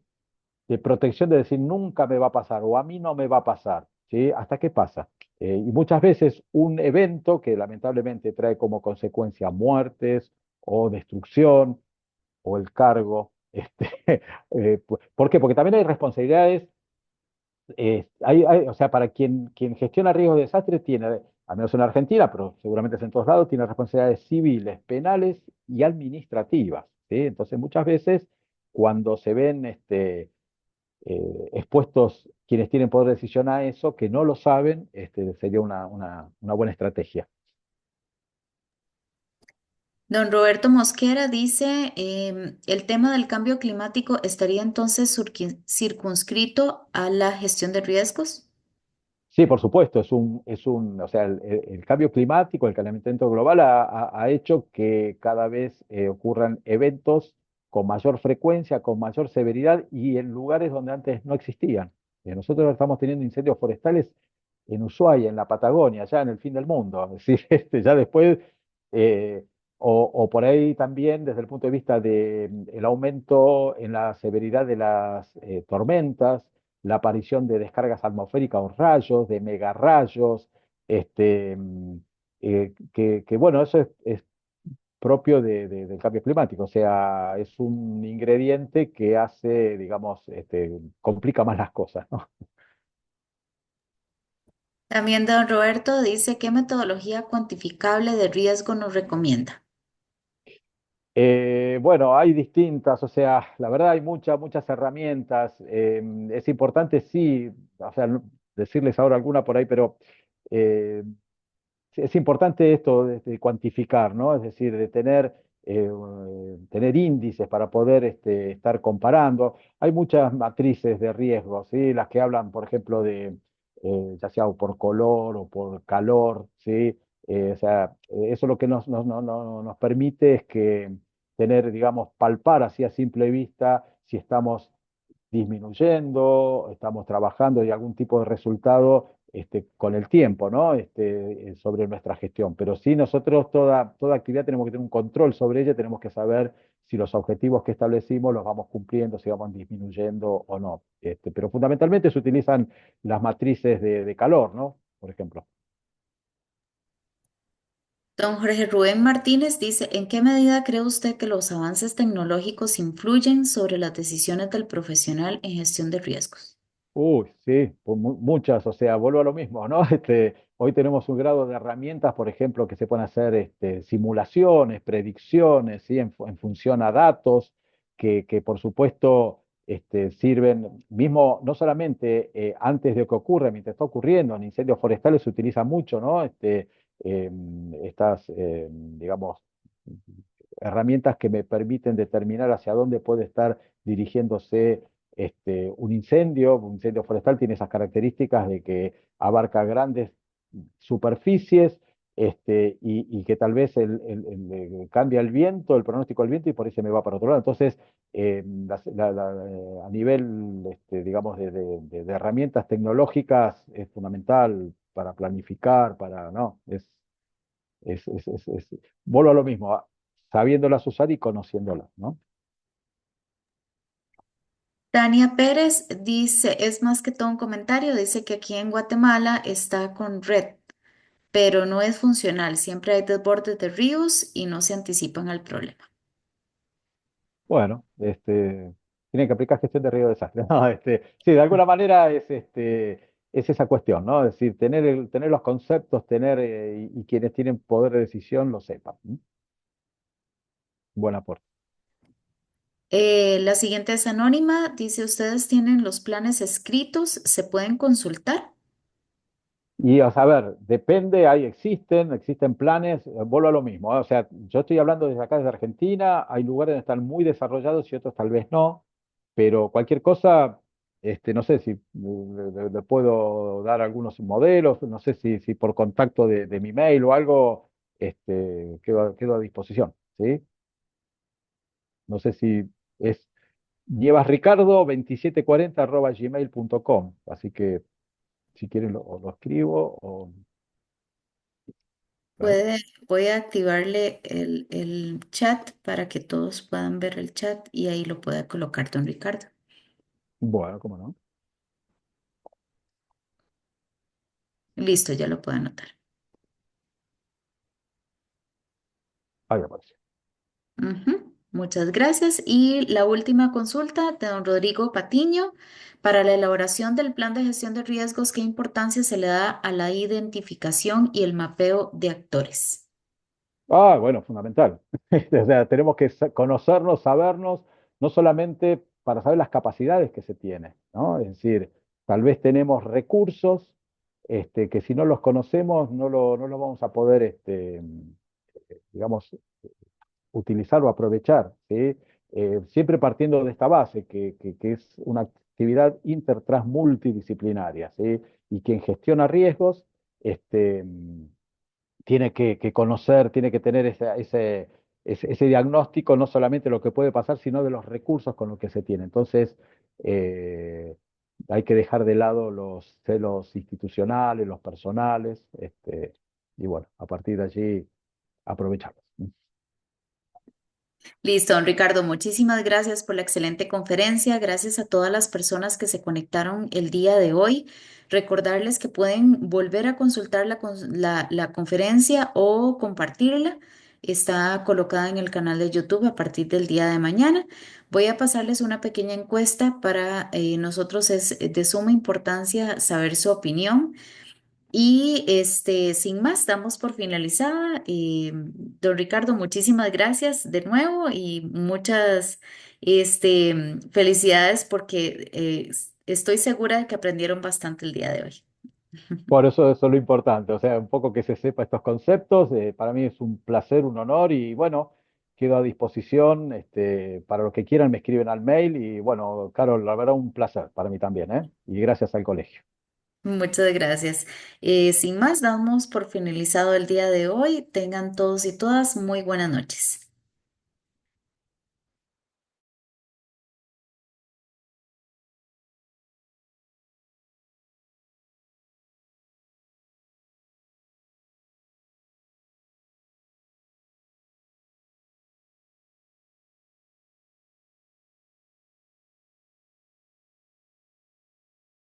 protección de decir nunca me va a pasar o a mí no me va a pasar, ¿sí? ¿Hasta qué pasa? Y muchas veces un evento que lamentablemente trae como consecuencia muertes o destrucción o el cargo, ¿por qué? Porque también hay responsabilidades, o sea, para quien gestiona riesgos de desastre tiene, al menos en Argentina, pero seguramente es en todos lados, tiene responsabilidades civiles, penales y administrativas, ¿sí? Entonces muchas veces cuando se ven expuestos quienes tienen poder de decisión a eso, que no lo saben, sería una buena estrategia. Don Roberto Mosquera dice, el tema del cambio climático estaría entonces circunscrito a la gestión de riesgos. Sí, por supuesto, o sea, el cambio climático, el calentamiento global ha hecho que cada vez ocurran eventos con mayor frecuencia, con mayor severidad y en lugares donde antes no existían. Nosotros estamos teniendo incendios forestales en Ushuaia, en la Patagonia, ya en el fin del mundo. Es decir, ya después, eh, o por ahí también desde el punto de vista del aumento en la severidad de las tormentas, la aparición de descargas atmosféricas o rayos, de megarrayos, este, mm, bueno, eso es propio del cambio climático, o sea, es un ingrediente que hace, digamos, complica más las cosas, ¿no? También don Roberto dice, ¿qué metodología cuantificable de riesgo nos recomienda? Bueno, hay distintas, o sea, la verdad hay muchas herramientas. Es importante, sí, o sea, decirles ahora alguna por ahí, pero eh, sí, es importante esto de cuantificar, ¿no? Es decir, de tener índices para poder estar comparando. Hay muchas matrices de riesgo, ¿sí? Las que hablan, por ejemplo, ya sea o por color o por calor, ¿sí? O sea, eso lo que nos permite es que tener, digamos, palpar así a simple vista si estamos disminuyendo, estamos trabajando y algún tipo de resultado con el tiempo, ¿no? Sobre nuestra gestión. Pero sí, nosotros toda actividad tenemos que tener un control sobre ella, tenemos que saber si los objetivos que establecimos los vamos cumpliendo, si vamos disminuyendo o no. Pero fundamentalmente se utilizan las matrices de calor, ¿no? Por ejemplo. Don Jorge Rubén Martínez dice, ¿en qué medida cree usted que los avances tecnológicos influyen sobre las decisiones del profesional en gestión de riesgos? Uy, sí, pues muchas, o sea, vuelvo a lo mismo, ¿no? Hoy tenemos un grado de herramientas, por ejemplo, que se pueden hacer simulaciones, predicciones, ¿sí? En función a datos, que por supuesto sirven, mismo no solamente antes de que ocurra, mientras está ocurriendo, en incendios forestales se utiliza mucho, ¿no? Estas, digamos, herramientas que me permiten determinar hacia dónde puede estar dirigiéndose un incendio forestal tiene esas características de que abarca grandes superficies y que tal vez cambia el viento, el pronóstico del viento y por ahí se me va para otro lado. Entonces, a nivel, digamos, de herramientas tecnológicas es fundamental para planificar, no, vuelvo a lo mismo, sabiéndolas usar y conociéndolas, ¿no? Tania Pérez dice, es más que todo un comentario, dice que aquí en Guatemala está con red, pero no es funcional, siempre hay desbordes de ríos y no se anticipan al problema. Bueno, tienen que aplicar gestión de riesgo de desastre. No, sí, de alguna manera es esa cuestión, ¿no? Es decir, tener los conceptos, y quienes tienen poder de decisión lo sepan. ¿M? Buen aporte. La siguiente es anónima. Dice, ¿ustedes tienen los planes escritos? ¿Se pueden consultar? Y a saber, depende, existen planes, vuelvo a lo mismo, ¿eh? O sea, yo estoy hablando desde acá, desde Argentina, hay lugares donde están muy desarrollados y otros tal vez no, pero cualquier cosa, no sé si le puedo dar algunos modelos, no sé si por contacto de mi mail o algo, quedo a disposición, ¿sí? No sé si es llevasricardo2740@gmail.com, así que si quieren lo escribo o... a ver. Puede, voy a activarle el chat para que todos puedan ver el chat y ahí lo pueda colocar don Ricardo. Bueno, cómo no. Listo, ya lo puedo anotar. Ahí aparece. Ujú, muchas gracias. Y la última consulta de don Rodrigo Patiño. Para la elaboración del plan de gestión de riesgos, ¿qué importancia se le da a la identificación y el mapeo de actores? Ah, bueno, fundamental. O sea, tenemos que conocernos, sabernos, no solamente para saber las capacidades que se tienen, ¿no? Es decir, tal vez tenemos recursos, que si no los conocemos no los vamos a poder, digamos, utilizar o aprovechar, ¿sí? Siempre partiendo de esta base, que es una actividad multidisciplinaria, ¿sí? Y quien gestiona riesgos, tiene que conocer, tiene que tener ese diagnóstico, no solamente de lo que puede pasar, sino de los recursos con los que se tiene. Entonces, eh, hay que dejar de lado los celos institucionales, los personales, y bueno, a partir de allí aprovecharlos. Listo, don Ricardo, muchísimas gracias por la excelente conferencia. Gracias a todas las personas que se conectaron el día de hoy. Recordarles que pueden volver a consultar la conferencia o compartirla. Está colocada en el canal de YouTube a partir del día de mañana. Voy a pasarles una pequeña encuesta para nosotros. Es de suma importancia saber su opinión. Y sin más, damos por finalizada. Don Ricardo, muchísimas gracias de nuevo y muchas felicidades porque estoy segura de que aprendieron bastante el día de hoy. Por eso es lo importante, o sea, un poco que se sepa estos conceptos, para mí es un placer, un honor y bueno, quedo a disposición, para los que quieran me escriben al mail y bueno, Carol, la verdad un placer para mí también, ¿eh? Y gracias al colegio. Muchas gracias. Sin más, damos por finalizado el día de hoy. Tengan todos y todas muy buenas noches.